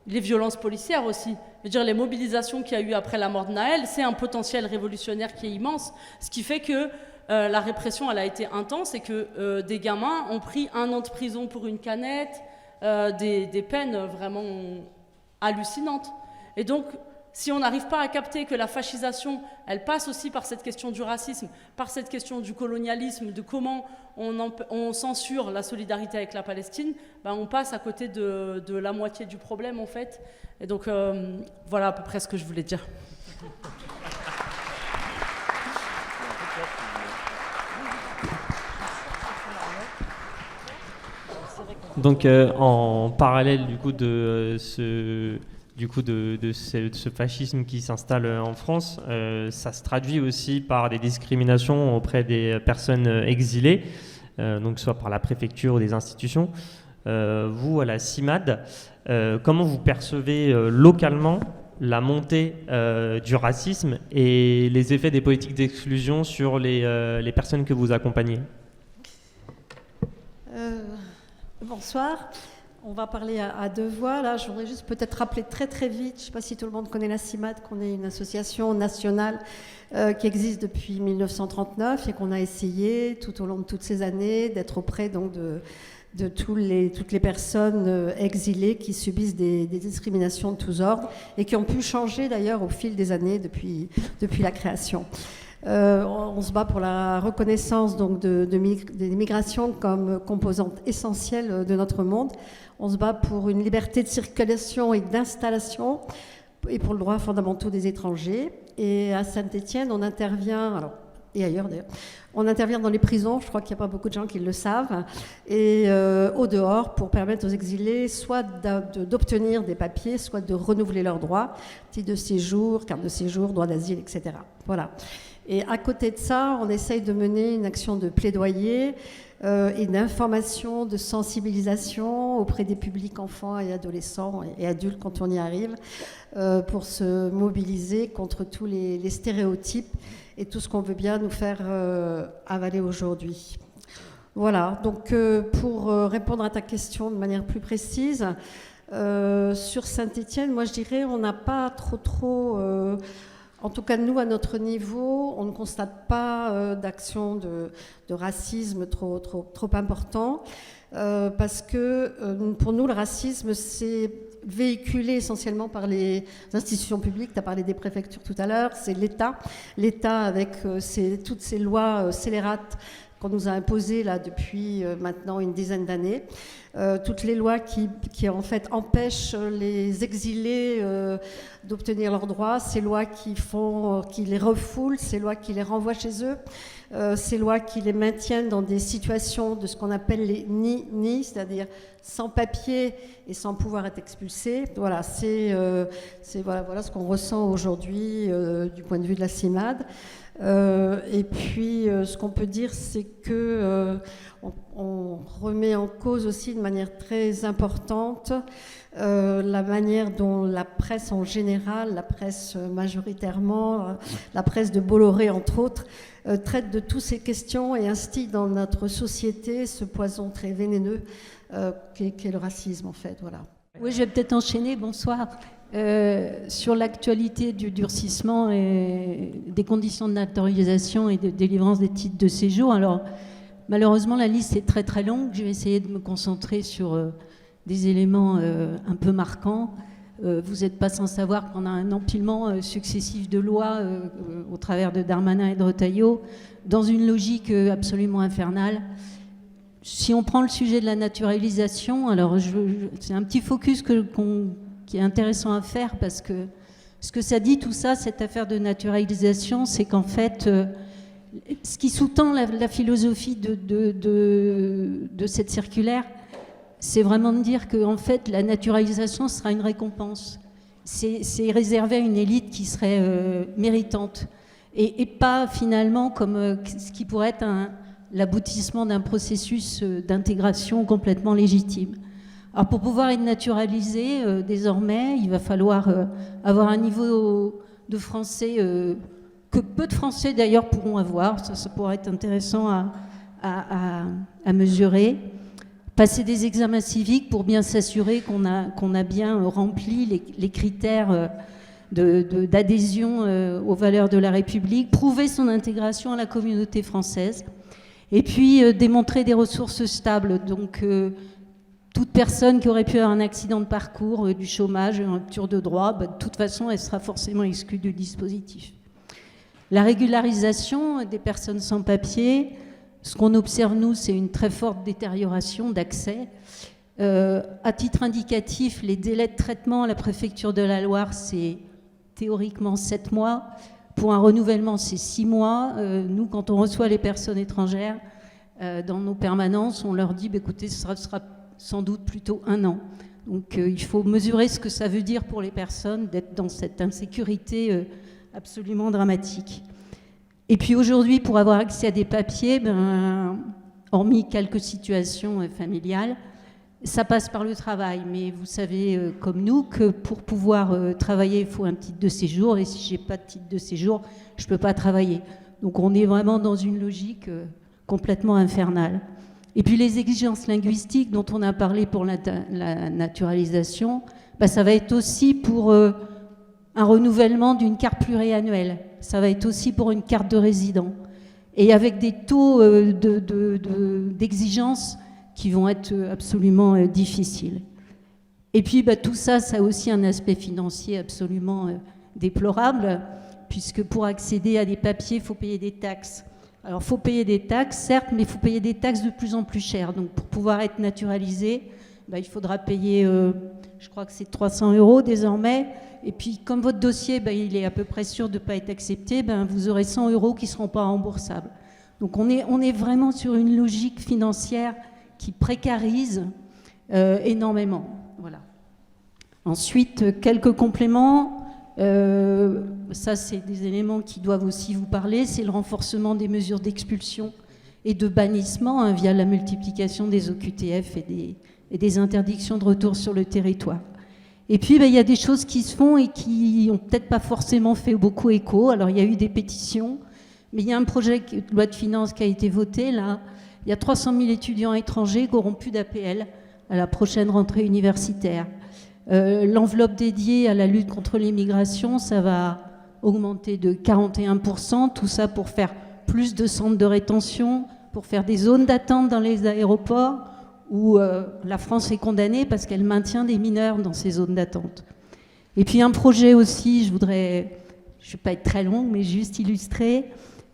les violences policières aussi. Je veux dire, les mobilisations qu'il y a eu après la mort de Naël, c'est un potentiel révolutionnaire qui est immense, ce qui fait que la répression, elle a été intense, et que des gamins ont pris 1 an de prison pour une canette, des peines vraiment hallucinantes. Et donc, si on n'arrive pas à capter que la fascisation, elle passe aussi par cette question du racisme, par cette question du colonialisme, de comment on censure la solidarité avec la Palestine, ben on passe à côté de la moitié du problème en fait. Et donc voilà à peu près ce que je voulais dire. Donc en parallèle du coup de ce fascisme qui s'installe en France, ça se traduit aussi par des discriminations auprès des personnes exilées, donc soit par la préfecture ou des institutions. Vous, à la CIMAD, comment vous percevez localement la montée du racisme et les effets des politiques d'exclusion sur les personnes que vous accompagnez ? Bonsoir. On va parler à 2 voix. Là, je voudrais juste peut-être rappeler très très vite, je ne sais pas si tout le monde connaît la CIMAD, qu'on est une association nationale qui existe depuis 1939 et qu'on a essayé tout au long de toutes ces années d'être auprès donc, de toutes les personnes exilées qui subissent des discriminations de tous ordres et qui ont pu changer d'ailleurs au fil des années depuis la création. On se bat pour la reconnaissance donc, des migrations comme composante essentielle de notre monde. On se bat pour une liberté de circulation et d'installation et pour le droit fondamentaux des étrangers. Et à Saint-Étienne, on intervient, et ailleurs d'ailleurs, on intervient dans les prisons, je crois qu'il n'y a pas beaucoup de gens qui le savent, et au dehors pour permettre aux exilés soit d'obtenir des papiers, soit de renouveler leurs droits, titre de séjour, carte de séjour, droit d'asile, etc. Voilà. Et à côté de ça, on essaye de mener une action de plaidoyer et d'information, de sensibilisation auprès des publics enfants et adolescents et adultes quand on y arrive, pour se mobiliser contre tous les stéréotypes et tout ce qu'on veut bien nous faire avaler aujourd'hui. Voilà, donc pour répondre à ta question de manière plus précise, sur Saint-Étienne, moi je dirais on n'a pas trop... En tout cas, nous, à notre niveau, on ne constate pas d'action de racisme trop important, parce que pour nous, le racisme, c'est véhiculé essentiellement par les institutions publiques. Tu as parlé des préfectures tout à l'heure, c'est l'État. L'État, avec toutes ces lois scélérates qu'on nous a imposées là, depuis maintenant une dizaine d'années. Toutes les lois qui en fait empêchent les exilés d'obtenir leurs droits, ces lois qui les refoulent, ces lois qui les renvoient chez eux, ces lois qui les maintiennent dans des situations de ce qu'on appelle les ni, c'est-à-dire sans papier et sans pouvoir être expulsés. Voilà, voilà ce qu'on ressent aujourd'hui du point de vue de la CIMAD. Et puis, ce qu'on peut dire, c'est que on remet en cause aussi de manière très importante la manière dont la presse en général, la presse majoritairement, la presse de Bolloré entre autres, traite de toutes ces questions et instille dans notre société ce poison très vénéneux qu'est le racisme en fait. Voilà. Oui, je vais peut-être enchaîner, bonsoir. Sur l'actualité du durcissement et des conditions de naturalisation et de délivrance des titres de séjour. Alors, malheureusement, la liste est très très longue. Je vais essayer de me concentrer sur des éléments un peu marquants. Vous n'êtes pas sans savoir qu'on a un empilement successif de lois au travers de Darmanin et de Retailleau, dans une logique absolument infernale. Si on prend le sujet de la naturalisation, alors c'est un petit focus qui est intéressant à faire, parce que ce que ça dit tout ça, cette affaire de naturalisation, c'est qu'en fait, ce qui sous-tend la philosophie de cette circulaire, c'est vraiment de dire que en fait, la naturalisation sera une récompense. C'est réservé à une élite qui serait méritante, et pas finalement comme ce qui pourrait être l'aboutissement d'un processus d'intégration complètement légitime. Alors pour pouvoir être naturalisé, désormais, il va falloir avoir un niveau de français que peu de Français d'ailleurs pourront avoir. Ça pourrait être intéressant à mesurer. Passer des examens civiques pour bien s'assurer qu'on a bien rempli les critères d'adhésion aux valeurs de la République. Prouver son intégration à la communauté française. Et puis démontrer des ressources stables. Donc toute personne qui aurait pu avoir un accident de parcours, du chômage, une rupture de droit, de toute façon, elle sera forcément exclue du dispositif. La régularisation des personnes sans papier, ce qu'on observe, nous, c'est une très forte détérioration d'accès. À titre indicatif, les délais de traitement à la préfecture de la Loire, c'est théoriquement 7 mois. Pour un renouvellement, c'est 6 mois. Nous, quand on reçoit les personnes étrangères dans nos permanences, on leur dit, écoutez, ce sera sans doute plutôt 1 an. Donc il faut mesurer ce que ça veut dire pour les personnes d'être dans cette insécurité absolument dramatique. Et puis aujourd'hui, pour avoir accès à des papiers, hormis quelques situations familiales, ça passe par le travail. Mais vous savez, comme nous, que pour pouvoir travailler, il faut un titre de séjour. Et si je n'ai pas de titre de séjour, je ne peux pas travailler. Donc on est vraiment dans une logique complètement infernale. Et puis les exigences linguistiques dont on a parlé pour la naturalisation, ça va être aussi pour un renouvellement d'une carte pluriannuelle. Ça va être aussi pour une carte de résident. Et avec des taux d'exigence qui vont être absolument difficiles. Et puis tout ça, ça a aussi un aspect financier absolument déplorable, puisque pour accéder à des papiers, il faut payer des taxes. Alors, il faut payer des taxes, certes, mais il faut payer des taxes de plus en plus chères. Donc, pour pouvoir être naturalisé, il faudra payer, je crois que c'est 300 € désormais. Et puis, comme votre dossier, il est à peu près sûr de ne pas être accepté, vous aurez 100 € qui ne seront pas remboursables. Donc, on est vraiment sur une logique financière qui précarise énormément. Voilà. Ensuite, quelques compléments. Ça, c'est des éléments qui doivent aussi vous parler. C'est le renforcement des mesures d'expulsion et de bannissement via la multiplication des OQTF et des interdictions de retour sur le territoire. Et puis, il y a des choses qui se font et qui n'ont peut-être pas forcément fait beaucoup écho. Alors, il y a eu des pétitions, mais il y a un projet de loi de finances qui a été voté, là. Il y a 300 000 étudiants étrangers qui n'auront plus d'APL à la prochaine rentrée universitaire. L'enveloppe dédiée à la lutte contre l'immigration, ça va augmenter de 41%, tout ça pour faire plus de centres de rétention, pour faire des zones d'attente dans les aéroports, où la France est condamnée parce qu'elle maintient des mineurs dans ces zones d'attente. Et puis un projet aussi, je ne vais pas être très longue, mais juste illustrer.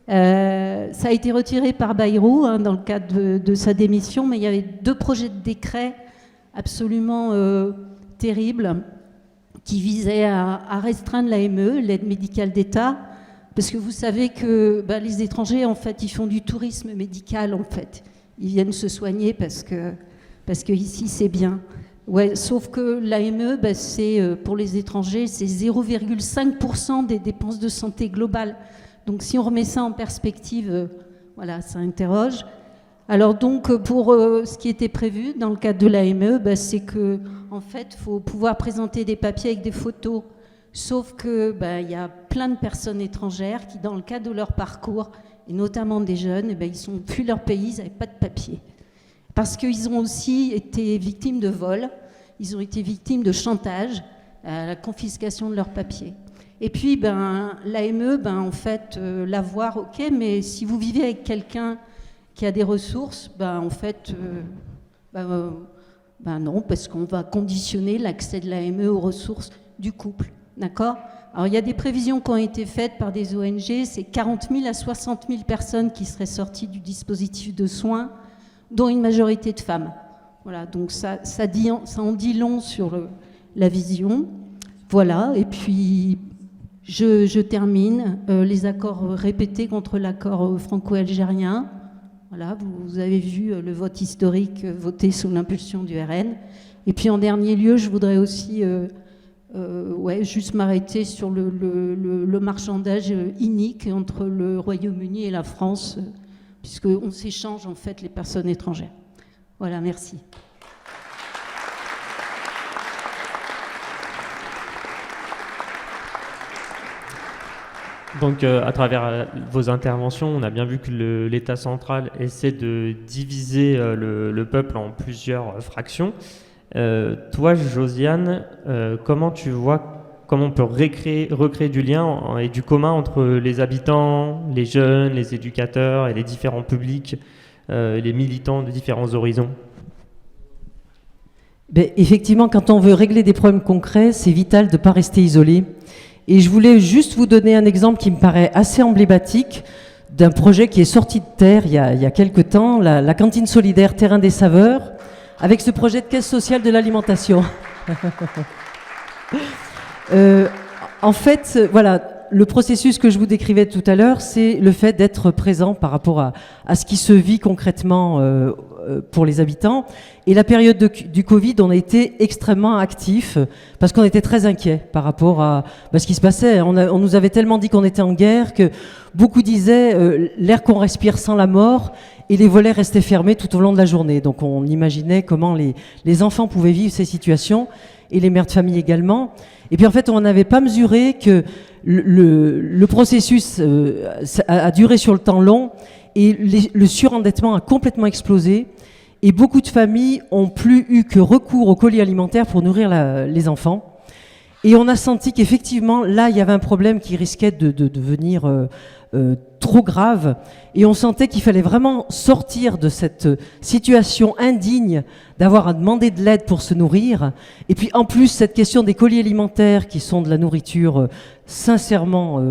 Ça a été retiré par Bayrou dans le cadre de sa démission, mais il y avait 2 projets de décret absolument terribles qui visaient à restreindre l'AME, l'aide médicale d'État, parce que vous savez que les étrangers, en fait, ils font du tourisme médical, en fait. Ils viennent se soigner parce que ici, c'est bien. Ouais, sauf que l'AME, c'est, pour les étrangers, c'est 0,5% des dépenses de santé globales. Donc si on remet ça en perspective, voilà, ça interroge. Alors donc pour ce qui était prévu dans le cadre de l'AME, c'est que en fait faut pouvoir présenter des papiers avec des photos. Sauf que il y a plein de personnes étrangères qui, dans le cadre de leur parcours, et notamment des jeunes, ils sont fuient leur pays, ils n'avaient pas de papiers. Parce qu'ils ont aussi été victimes de vols, ils ont été victimes de chantage, à la confiscation de leurs papiers. Et puis l'AME, en fait, l'avoir, ok, mais si vous vivez avec quelqu'un qui a des ressources, en fait, non, parce qu'on va conditionner l'accès de l'AME aux ressources du couple. D'accord ? Alors, il y a des prévisions qui ont été faites par des ONG, c'est 40 000 à 60 000 personnes qui seraient sorties du dispositif de soins, dont une majorité de femmes. Voilà, donc ça en dit long sur la vision. Voilà, et puis je termine. Les accords répétés contre l'accord franco-algérien. Voilà, vous avez vu le vote historique voté sous l'impulsion du RN. Et puis en dernier lieu, je voudrais aussi... juste m'arrêter sur le marchandage inique entre le Royaume-Uni et la France, puisqu'on s'échange en fait les personnes étrangères. Voilà, merci. Donc à travers vos interventions, on a bien vu que l'État central essaie de diviser le peuple en plusieurs fractions. Toi, Josiane, comment tu vois comment on peut recréer du lien et du commun entre les habitants, les jeunes, les éducateurs et les différents publics, les militants de différents horizons? Effectivement, quand on veut régler des problèmes concrets, c'est vital de ne pas rester isolé. Et je voulais juste vous donner un exemple qui me paraît assez emblématique d'un projet qui est sorti de terre il y a quelques temps, la cantine solidaire Terrain des Saveurs, avec ce projet de caisse sociale de l'alimentation. En fait, voilà, le processus que je vous décrivais tout à l'heure, c'est le fait d'être présent par rapport à ce qui se vit concrètement pour les habitants. Et la période du Covid, on a été extrêmement actifs parce qu'on était très inquiets par rapport à ce qui se passait. On nous avait tellement dit qu'on était en guerre que beaucoup disaient l'air qu'on respire sans la mort, et les volets restaient fermés tout au long de la journée. Donc on imaginait comment les enfants pouvaient vivre ces situations, et les mères de famille également. Et puis en fait, on n'avait pas mesuré que le processus a duré sur le temps long, et le surendettement a complètement explosé. Et beaucoup de familles ont plus eu que recours au colis alimentaire pour nourrir les enfants. Et on a senti qu'effectivement, là, il y avait un problème qui risquait de devenir trop grave. Et on sentait qu'il fallait vraiment sortir de cette situation indigne d'avoir à demander de l'aide pour se nourrir. Et puis en plus, cette question des colis alimentaires qui sont de la nourriture sincèrement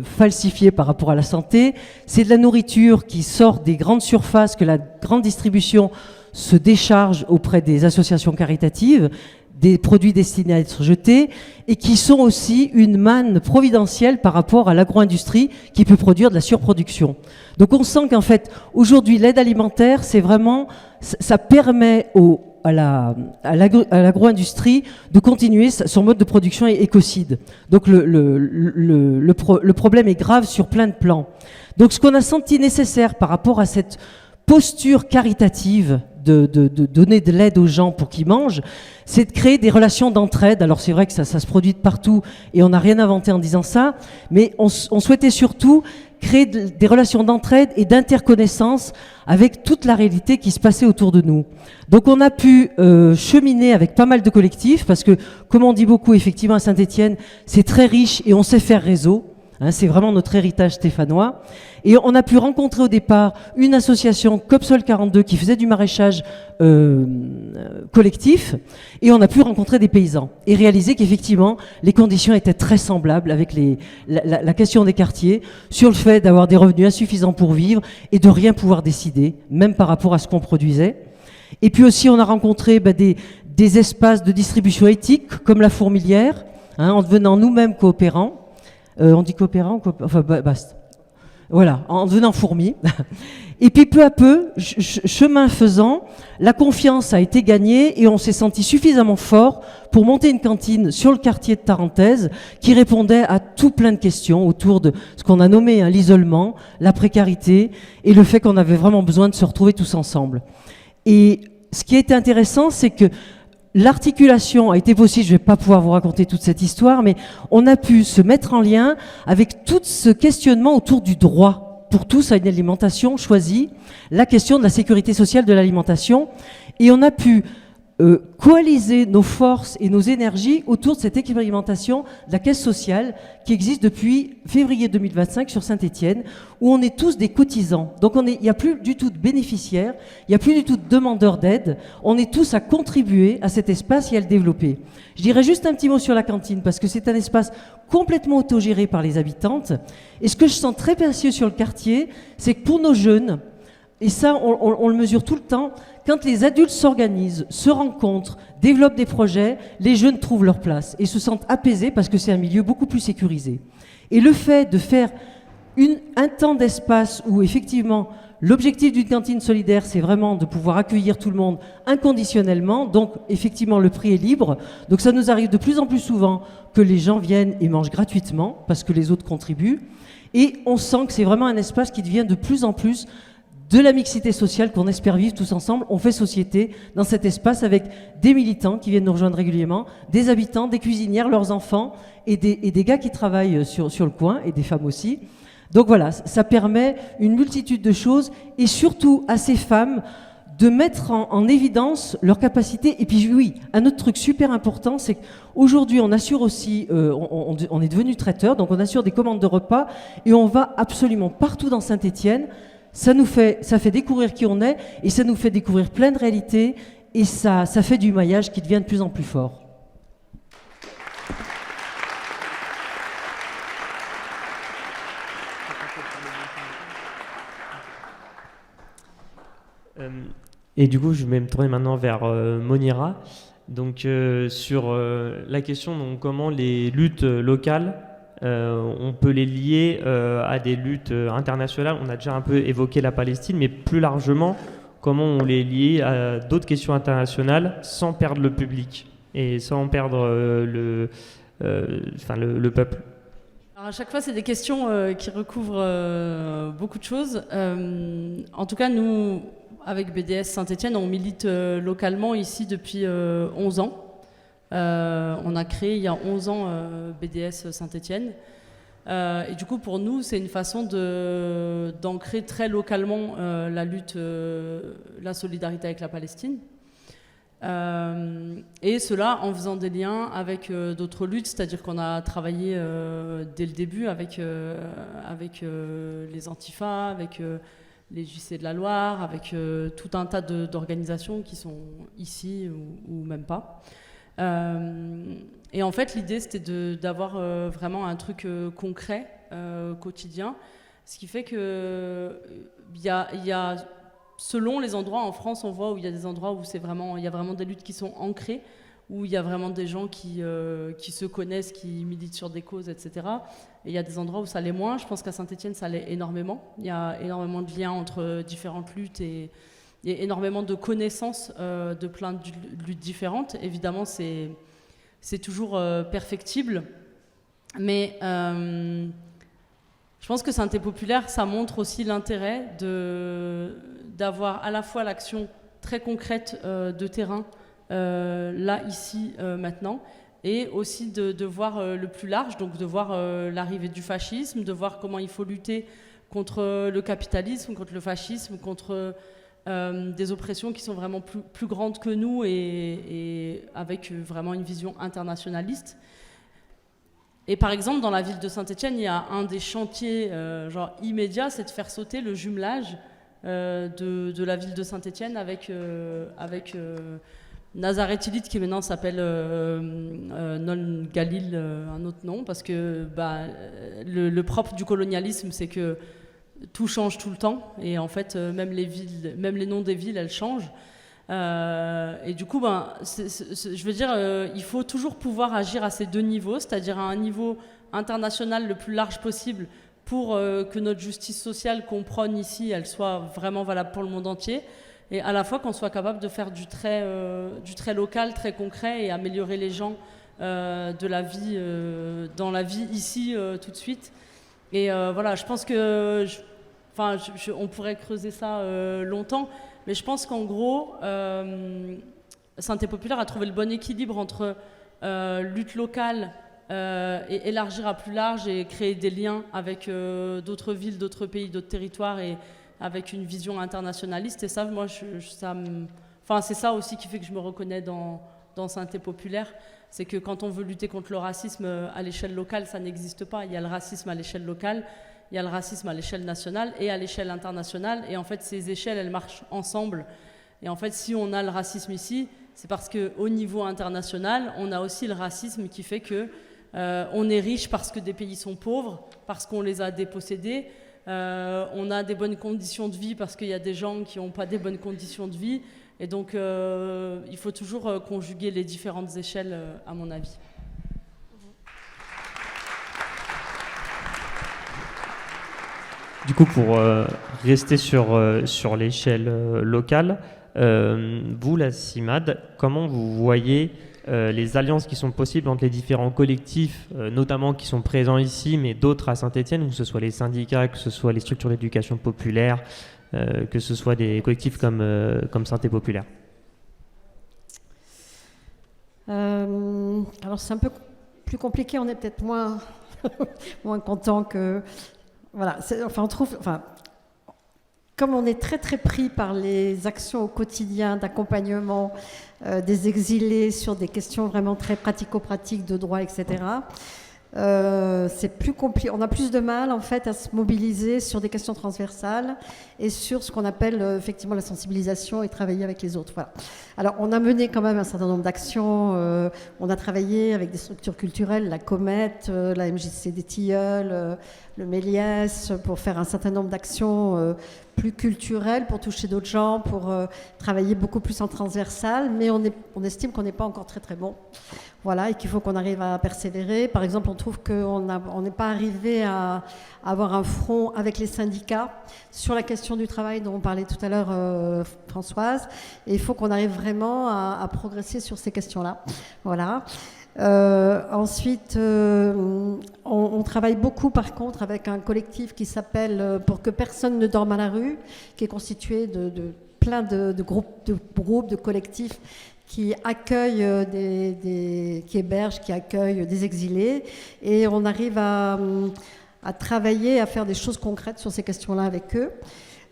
falsifiée par rapport à la santé, c'est de la nourriture qui sort des grandes surfaces, que la grande distribution se décharge auprès des associations caritatives, des produits destinés à être jetés, et qui sont aussi une manne providentielle par rapport à l'agro-industrie qui peut produire de la surproduction. Donc on sent qu'en fait, aujourd'hui, l'aide alimentaire, c'est vraiment, ça permet à l'agro-industrie de continuer son mode de production écocide. Donc le problème est grave sur plein de plans. Donc ce qu'on a senti nécessaire par rapport à cette posture caritative de donner de l'aide aux gens pour qu'ils mangent, c'est de créer des relations d'entraide. Alors c'est vrai que ça se produit de partout et on n'a rien inventé en disant ça, mais on souhaitait surtout créer des relations d'entraide et d'interconnaissance avec toute la réalité qui se passait autour de nous. Donc on a pu cheminer avec pas mal de collectifs, parce que, comme on dit beaucoup effectivement à Saint-Étienne, c'est très riche et on sait faire réseau. C'est vraiment notre héritage stéphanois. Et on a pu rencontrer au départ une association Copsol 42 qui faisait du maraîchage collectif, et on a pu rencontrer des paysans et réaliser qu'effectivement les conditions étaient très semblables avec la question des quartiers, sur le fait d'avoir des revenus insuffisants pour vivre et de rien pouvoir décider, même par rapport à ce qu'on produisait. Et puis aussi on a rencontré des espaces de distribution éthique comme la Fourmilière, en devenant nous-mêmes coopérants. On dit coopérants, enfin basta. Voilà, en devenant fourmi. Et puis peu à peu, chemin faisant, la confiance a été gagnée et on s'est senti suffisamment fort pour monter une cantine sur le quartier de Tarentaise qui répondait à tout plein de questions autour de ce qu'on a nommé l'isolement, la précarité et le fait qu'on avait vraiment besoin de se retrouver tous ensemble. Et ce qui a été intéressant, c'est que l'articulation a été possible, je ne vais pas pouvoir vous raconter toute cette histoire, mais on a pu se mettre en lien avec tout ce questionnement autour du droit pour tous à une alimentation choisie, la question de la sécurité sociale de l'alimentation, et on a pu coaliser nos forces et nos énergies autour de cette expérimentation de la caisse sociale qui existe depuis février 2025 sur Saint-Étienne, où on est tous des cotisants. Donc il n'y a plus du tout de bénéficiaires, il n'y a plus du tout de demandeurs d'aide, on est tous à contribuer à cet espace et à le développer. Je dirais juste un petit mot sur la cantine, parce que c'est un espace complètement autogéré par les habitantes, et ce que je sens très précieux sur le quartier, c'est que pour nos jeunes, et ça on le mesure tout le temps, quand les adultes s'organisent, se rencontrent, développent des projets, les jeunes trouvent leur place et se sentent apaisés parce que c'est un milieu beaucoup plus sécurisé. Et le fait de faire un temps d'espace où effectivement l'objectif d'une cantine solidaire, c'est vraiment de pouvoir accueillir tout le monde inconditionnellement, donc effectivement le prix est libre, donc ça nous arrive de plus en plus souvent que les gens viennent et mangent gratuitement parce que les autres contribuent, et on sent que c'est vraiment un espace qui devient de plus en plus de la mixité sociale qu'on espère vivre tous ensemble. On fait société dans cet espace avec des militants qui viennent nous rejoindre régulièrement, des habitants, des cuisinières, leurs enfants et des gars qui travaillent sur le coin et des femmes aussi. Donc voilà, ça permet une multitude de choses et surtout à ces femmes de mettre en évidence leur capacité. Et puis oui, un autre truc super important, c'est qu'aujourd'hui on assure aussi, on est devenu traiteur, donc on assure des commandes de repas et on va absolument partout dans Saint-Étienne. Ça fait découvrir qui on est et ça nous fait découvrir plein de réalités et ça fait du maillage qui devient de plus en plus fort. Et du coup, je vais me tourner maintenant vers Monira. Donc sur la question donc, comment les luttes locales on peut les lier à des luttes internationales. On a déjà un peu évoqué la Palestine, mais plus largement, comment on les lie à d'autres questions internationales sans perdre le public et sans perdre le peuple. Alors à chaque fois, c'est des questions qui recouvrent beaucoup de choses. En tout cas, nous, avec BDS Saint-Étienne, on milite localement ici depuis 11 ans. On a créé il y a 11 ans BDS Saint-Étienne et du coup pour nous c'est une façon d'ancrer très localement la lutte, la solidarité avec la Palestine et cela en faisant des liens avec d'autres luttes, c'est-à-dire qu'on a travaillé dès le début avec les Antifa, avec les JC de la Loire, avec tout un tas d'organisations qui sont ici ou même pas. Et en fait, l'idée, c'était d'avoir vraiment un truc concret, quotidien, ce qui fait que il y a, selon les endroits en France, on voit où il y a des endroits où il y a vraiment des luttes qui sont ancrées, où il y a vraiment des gens qui se connaissent, qui militent sur des causes, etc. Et il y a des endroits où ça l'est moins. Je pense qu'à Saint-Étienne, ça l'est énormément. Il y a énormément de liens entre différentes luttes et il y a énormément de connaissances de plein de luttes différentes. Évidemment, c'est toujours perfectible. Mais je pense que Synthé Populaire, ça montre aussi l'intérêt d'avoir à la fois l'action très concrète de terrain, là, ici, maintenant, et aussi de voir le plus large, donc de voir l'arrivée du fascisme, de voir comment il faut lutter contre le capitalisme, contre le fascisme, contre des oppressions qui sont vraiment plus grandes que nous et avec vraiment une vision internationaliste. Et par exemple, dans la ville de Saint-Étienne, il y a un des chantiers immédiats, c'est de faire sauter le jumelage de la ville de Saint-Étienne avec Nazareth-Illit, qui maintenant s'appelle Non Galil, un autre nom, parce que le propre du colonialisme, c'est que tout change tout le temps, et en fait, même les noms des villes, elles changent. Et du coup, je veux dire, il faut toujours pouvoir agir à ces deux niveaux, c'est-à-dire à un niveau international le plus large possible pour que notre justice sociale qu'on prône ici, elle soit vraiment valable pour le monde entier, et à la fois qu'on soit capable de faire du très local, très concret, et améliorer les gens de la vie, dans la vie ici tout de suite. Et voilà, je pense que, on pourrait creuser ça longtemps, mais je pense qu'en gros, Santé populaire a trouvé le bon équilibre entre lutte locale et élargir à plus large et créer des liens avec d'autres villes, d'autres pays, d'autres territoires, et avec une vision internationaliste. Et ça, moi, c'est ça aussi qui fait que je me reconnais dans Santé populaire. C'est que quand on veut lutter contre le racisme à l'échelle locale, ça n'existe pas. Il y a le racisme à l'échelle locale, il y a le racisme à l'échelle nationale et à l'échelle internationale. Et en fait, ces échelles, elles marchent ensemble. Et en fait, si on a le racisme ici, c'est parce qu'au niveau international, on a aussi le racisme qui fait que on est riche parce que des pays sont pauvres, parce qu'on les a dépossédés. On a des bonnes conditions de vie parce qu'il y a des gens qui n'ont pas des bonnes conditions de vie. Et donc, il faut toujours conjuguer les différentes échelles, à mon avis. Du coup, pour rester sur l'échelle locale, vous, la CIMAD, comment vous voyez les alliances qui sont possibles entre les différents collectifs, notamment qui sont présents ici, mais d'autres à Saint-Étienne, que ce soit les syndicats, que ce soit les structures d'éducation populaire, que ce soit des collectifs comme Santé populaire? Alors c'est un peu plus compliqué, on est peut-être moins, moins content que... Voilà, comme on est très très pris par les actions au quotidien d'accompagnement des exilés sur des questions vraiment très pratico-pratiques de droit, etc., c'est plus compliqué. On a plus de mal en fait à se mobiliser sur des questions transversales et sur ce qu'on appelle effectivement la sensibilisation et travailler avec les autres. Voilà. Alors on a mené quand même un certain nombre d'actions. On a travaillé avec des structures culturelles, la Comète, la MJC des Tilleuls, le Méliès, pour faire un certain nombre d'actions plus culturelles, pour toucher d'autres gens, pour travailler beaucoup plus en transversal, mais on estime qu'on n'est pas encore très très bon. Voilà, et qu'il faut qu'on arrive à persévérer. Par exemple, on trouve qu'on n'est pas arrivé à avoir un front avec les syndicats sur la question du travail dont on parlait tout à l'heure, Françoise. Et il faut qu'on arrive vraiment à progresser sur ces questions-là. Voilà. Ensuite, on travaille beaucoup par contre avec un collectif qui s'appelle Pour que personne ne dorme à la rue, qui est constitué de plein de groupes, de collectifs qui accueillent qui hébergent, qui accueillent des exilés, et on arrive à travailler, à faire des choses concrètes sur ces questions-là avec eux.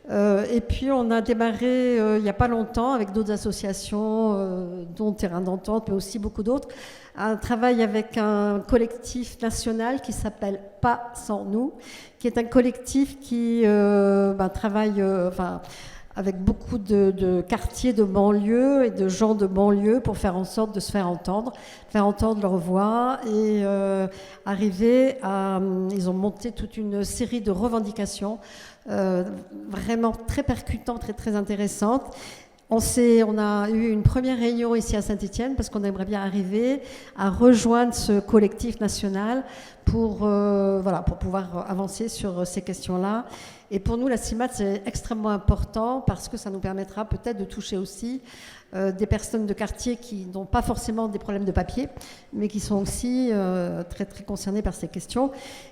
Et puis on a démarré il n'y a pas longtemps avec d'autres associations, dont Terrain d'Entente, mais aussi beaucoup d'autres, un travail avec un collectif national qui s'appelle Pas sans nous, qui est un collectif qui travaille avec beaucoup de quartiers de banlieue et de gens de banlieue pour faire en sorte de se faire entendre leur voix et arriver à... Ils ont monté toute une série de revendications vraiment très percutantes, très, très intéressantes. On a eu une première réunion ici à Saint-Étienne parce qu'on aimerait bien arriver à rejoindre ce collectif national pour pouvoir avancer sur ces questions-là. Et pour nous, la CIMAD, c'est extrêmement important parce que ça nous permettra peut-être de toucher aussi des personnes de quartier qui n'ont pas forcément des problèmes de papier, mais qui sont aussi très, très concernées par ces questions.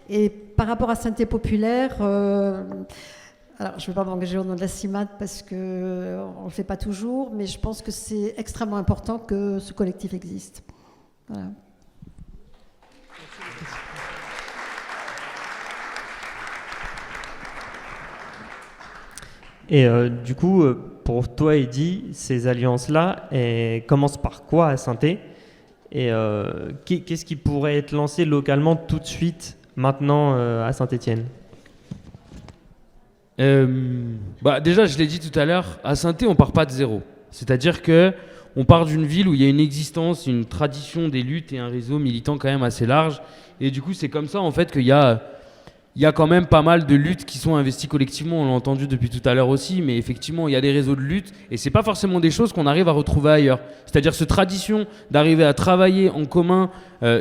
Et par rapport à Santé populaire... Alors, je ne vais pas m'engager au nom de la CIMAD parce qu'on ne le fait pas toujours, mais je pense que c'est extrêmement important que ce collectif existe. Voilà. Et du coup, pour toi, Eddy, ces alliances-là, elles commencent par quoi à Saint-Étienne? Et qu'est-ce qui pourrait être lancé localement tout de suite, maintenant, à Saint-Étienne? Déjà, je l'ai dit tout à l'heure, à Saint-Étienne, on part pas de zéro. C'est-à-dire que on part d'une ville où il y a une existence, une tradition des luttes et un réseau militant quand même assez large. Et du coup, c'est comme ça en fait qu'il y a il y a quand même pas mal de luttes qui sont investies collectivement, on l'a entendu depuis tout à l'heure aussi, mais effectivement il y a des réseaux de lutte et c'est pas forcément des choses qu'on arrive à retrouver ailleurs. C'est-à-dire cette tradition d'arriver à travailler en commun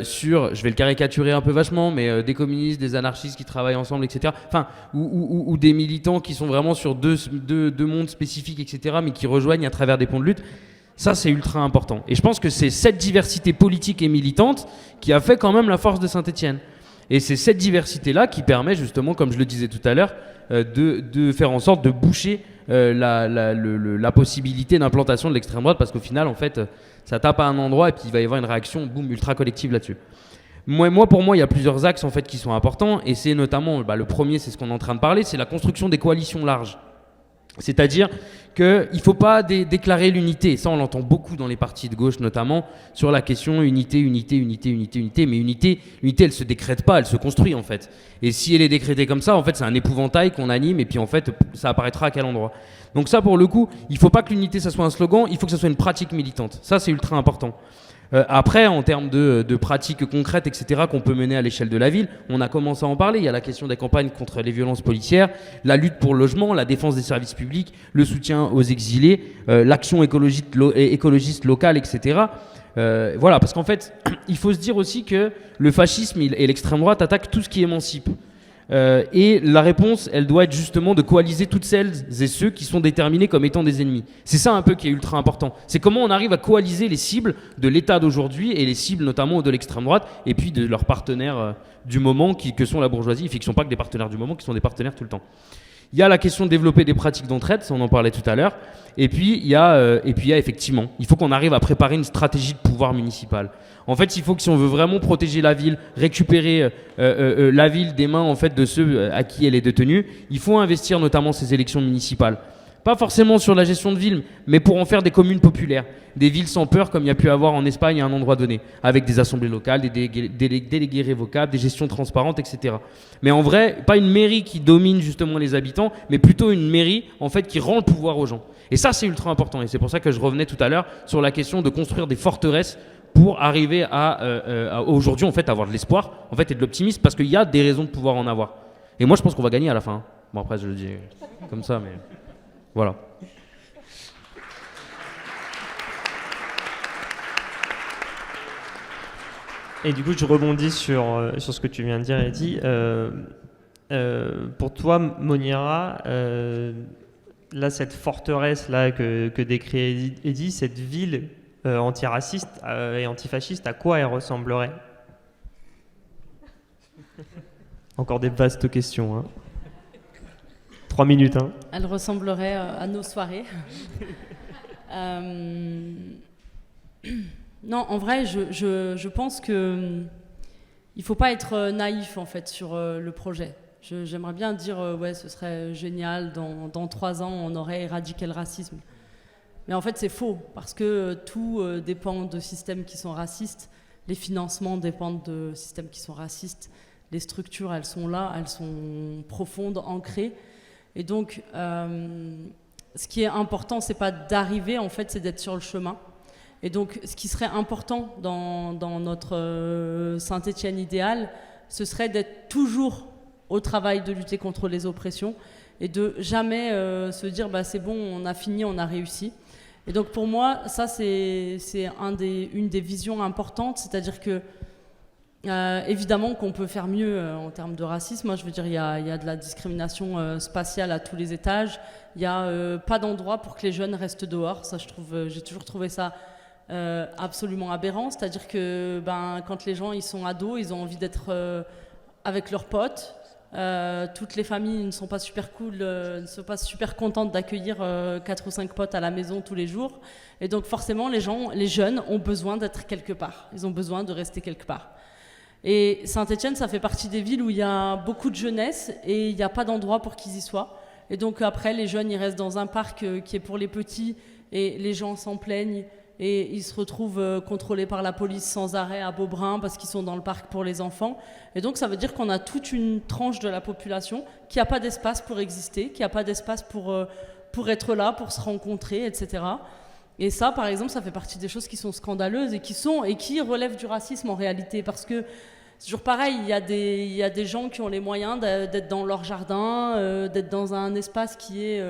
sur, je vais le caricaturer un peu vachement, mais des communistes, des anarchistes qui travaillent ensemble, etc. Enfin, ou des militants qui sont vraiment sur deux mondes spécifiques, etc., mais qui rejoignent à travers des ponts de lutte. Ça, c'est ultra important. Et je pense que c'est cette diversité politique et militante qui a fait quand même la force de Saint-Étienne. Et c'est cette diversité-là qui permet justement, comme je le disais tout à l'heure, de faire en sorte de boucher la possibilité d'implantation de l'extrême droite, parce qu'au final, en fait, ça tape à un endroit et puis il va y avoir une réaction, boum, ultra collective là-dessus. Pour moi, il y a plusieurs axes en fait qui sont importants, et c'est notamment, le premier, c'est ce qu'on est en train de parler, c'est la construction des coalitions larges. C'est-à-dire qu'il ne faut pas déclarer l'unité. Ça, on l'entend beaucoup dans les partis de gauche, notamment, sur la question unité. Mais unité, elle ne se décrète pas, elle se construit, en fait. Et si elle est décrétée comme ça, en fait, c'est un épouvantail qu'on anime, et puis, en fait, ça apparaîtra à quel endroit. Donc ça, pour le coup, il ne faut pas que l'unité, ça soit un slogan, il faut que ça soit une pratique militante. Ça, c'est ultra important. Après, en termes de pratiques concrètes, etc., qu'on peut mener à l'échelle de la ville, on a commencé à en parler. Il y a la question des campagnes contre les violences policières, la lutte pour le logement, la défense des services publics, le soutien aux exilés, l'action écologiste locale, etc. Voilà, parce qu'en fait, il faut se dire aussi que le fascisme et l'extrême droite attaquent tout ce qui émancipe. Et la réponse, elle doit être justement de coaliser toutes celles et ceux qui sont déterminés comme étant des ennemis. C'est ça un peu qui est ultra important. C'est comment on arrive à coaliser les cibles de l'État d'aujourd'hui et les cibles notamment de l'extrême droite et puis de leurs partenaires du moment que sont la bourgeoisie, qui ne sont pas que des partenaires du moment, qui sont des partenaires tout le temps. Il y a la question de développer des pratiques d'entraide, ça on en parlait tout à l'heure. Et puis il y a effectivement, il faut qu'on arrive à préparer une stratégie de pouvoir municipal. En fait, il faut que si on veut vraiment protéger la ville, récupérer la ville des mains en fait de ceux à qui elle est détenue, il faut investir notamment ces élections municipales. Pas forcément sur la gestion de ville, mais pour en faire des communes populaires, des villes sans peur comme il y a pu avoir en Espagne à un endroit donné, avec des assemblées locales, des délégués révocables, des gestions transparentes, etc. Mais en vrai, pas une mairie qui domine justement les habitants, mais plutôt une mairie en fait qui rend le pouvoir aux gens. Et ça, c'est ultra important. Et c'est pour ça que je revenais tout à l'heure sur la question de construire des forteresses pour arriver à aujourd'hui en fait avoir de l'espoir en fait et de l'optimisme, parce qu'il y a des raisons de pouvoir en avoir. Et moi, je pense qu'on va gagner à la fin. Bon, après, je le dis comme ça, mais voilà. Et du coup, je rebondis sur ce que tu viens de dire, Eddy. Pour toi, Monira, là, cette forteresse-là que décrit Eddy, cette ville antiraciste et antifasciste, à quoi elle ressemblerait? Encore des vastes questions. Hein. 3 minutes. Hein. Elle ressemblerait à nos soirées. Non, en vrai, je pense que il faut pas être naïf en fait sur le projet. J'aimerais bien dire ouais, ce serait génial, dans 3 ans on aurait éradiqué le racisme. Mais en fait c'est faux, parce que tout dépend de systèmes qui sont racistes, les financements dépendent de systèmes qui sont racistes, les structures elles sont là, elles sont profondes, ancrées. Et donc ce qui est important c'est pas d'arriver, en fait c'est d'être sur le chemin. Et donc, ce qui serait important dans notre Saint-Étienne idéal, ce serait d'être toujours au travail de lutter contre les oppressions et de jamais se dire bah, c'est bon, on a fini, on a réussi. Et donc, pour moi, ça, c'est une des visions importantes, c'est-à-dire que évidemment qu'on peut faire mieux en termes de racisme. Moi, je veux dire, il y a de la discrimination spatiale à tous les étages. Il n'y a pas d'endroit pour que les jeunes restent dehors. Ça, j'ai toujours trouvé ça absolument aberrant, c'est-à-dire que quand les gens ils sont ados, ils ont envie d'être avec leurs potes. Toutes les familles ne sont pas super cool, ne sont pas super contentes d'accueillir 4 ou 5 potes à la maison tous les jours. Et donc forcément, les jeunes ont besoin d'être quelque part. Ils ont besoin de rester quelque part. Et Saint-Étienne, ça fait partie des villes où il y a beaucoup de jeunesse et il n'y a pas d'endroit pour qu'ils y soient. Et donc après, les jeunes, ils restent dans un parc qui est pour les petits et les gens s'en plaignent. Et ils se retrouvent contrôlés par la police sans arrêt à Beaubrun parce qu'ils sont dans le parc pour les enfants. Et donc ça veut dire qu'on a toute une tranche de la population qui n'a pas d'espace pour exister, qui n'a pas d'espace pour être là, pour se rencontrer, etc. Et ça, par exemple, ça fait partie des choses qui sont scandaleuses et qui relèvent du racisme en réalité. Parce que c'est toujours pareil, il y a des gens qui ont les moyens d'être dans leur jardin, d'être dans un espace qui est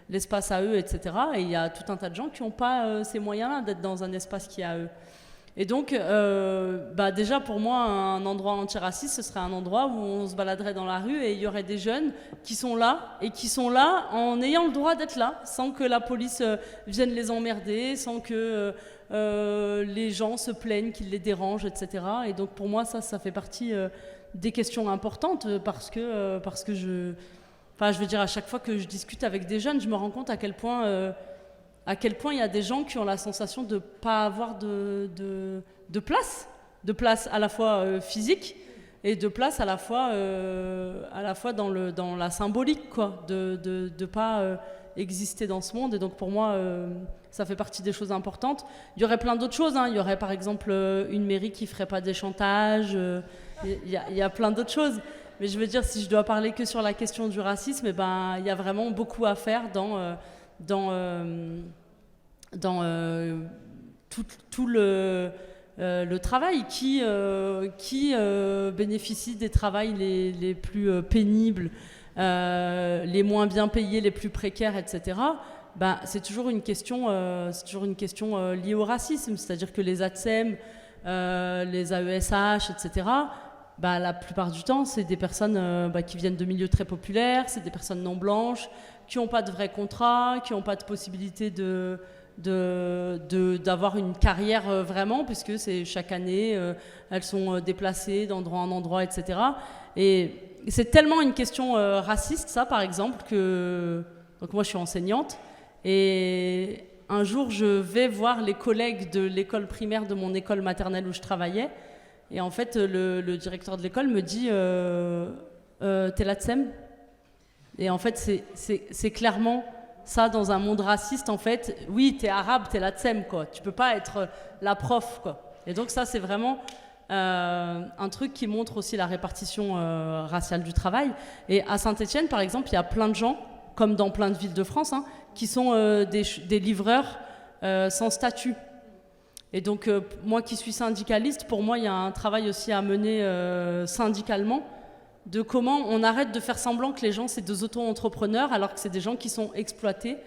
l'espace à eux, etc. Et il y a tout un tas de gens qui n'ont pas ces moyens-là d'être dans un espace qui est à eux. Et donc, déjà pour moi, un endroit antiraciste, ce serait un endroit où on se baladerait dans la rue et il y aurait des jeunes qui sont là et qui sont là en ayant le droit d'être là, sans que la police vienne les emmerder, sans que les gens se plaignent qu'ils les dérangent, etc. Et donc pour moi, ça fait partie des questions importantes parce que je veux dire, à chaque fois que je discute avec des jeunes, je me rends compte à quel point il y a des gens qui ont la sensation de ne pas avoir de place à la fois physique et de place à la fois dans la symbolique, quoi, de pas exister dans ce monde. Et donc pour moi, ça fait partie des choses importantes. Il y aurait plein d'autres choses, hein. Il y aurait par exemple une mairie qui ferait pas des chantages, il y a plein d'autres choses. Mais je veux dire, si je dois parler que sur la question du racisme, il y a vraiment beaucoup à faire dans tout le travail qui bénéficie des travails les plus pénibles, les moins bien payés, les plus précaires, etc. C'est toujours une question liée au racisme, c'est-à-dire que les ATSEM, les AESH, etc., la plupart du temps, c'est des personnes qui viennent de milieux très populaires, c'est des personnes non blanches, qui n'ont pas de vrai contrat, qui n'ont pas de possibilité d'avoir une carrière vraiment, puisque c'est chaque année, elles sont déplacées d'endroit en endroit, etc. Et c'est tellement une question raciste, ça, par exemple, que... Donc moi, je suis enseignante, et un jour, je vais voir les collègues de l'école primaire de mon école maternelle où je travaillais, et en fait, le directeur de l'école me dit t'es l'ATSEM ? Et en fait, c'est clairement ça dans un monde raciste, en fait. Oui, t'es arabe, t'es l'ATSEM, quoi. Tu peux pas être la prof, quoi. Et donc ça, c'est vraiment un truc qui montre aussi la répartition raciale du travail. Et à Saint-Étienne, par exemple, il y a plein de gens, comme dans plein de villes de France, hein, qui sont des livreurs sans statut. Et donc, moi qui suis syndicaliste, pour moi, il y a un travail aussi à mener syndicalement, de comment on arrête de faire semblant que les gens, c'est des auto-entrepreneurs, alors que c'est des gens qui sont exploités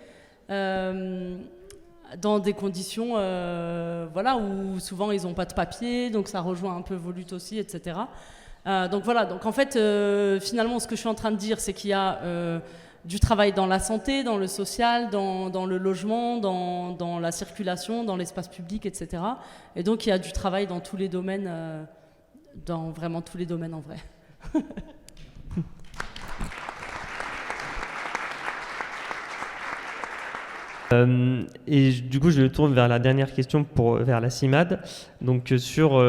dans des conditions où souvent ils n'ont pas de papier, donc ça rejoint un peu vos luttes aussi, etc. Donc voilà, donc en fait, finalement, ce que je suis en train de dire, c'est qu'il y a du travail dans la santé, dans le social, dans le logement, dans la circulation, dans l'espace public, etc. Et donc il y a du travail dans tous les domaines, dans vraiment tous les domaines en vrai. Et du coup, je me tourne vers la dernière question vers la CIMAD. Donc, sur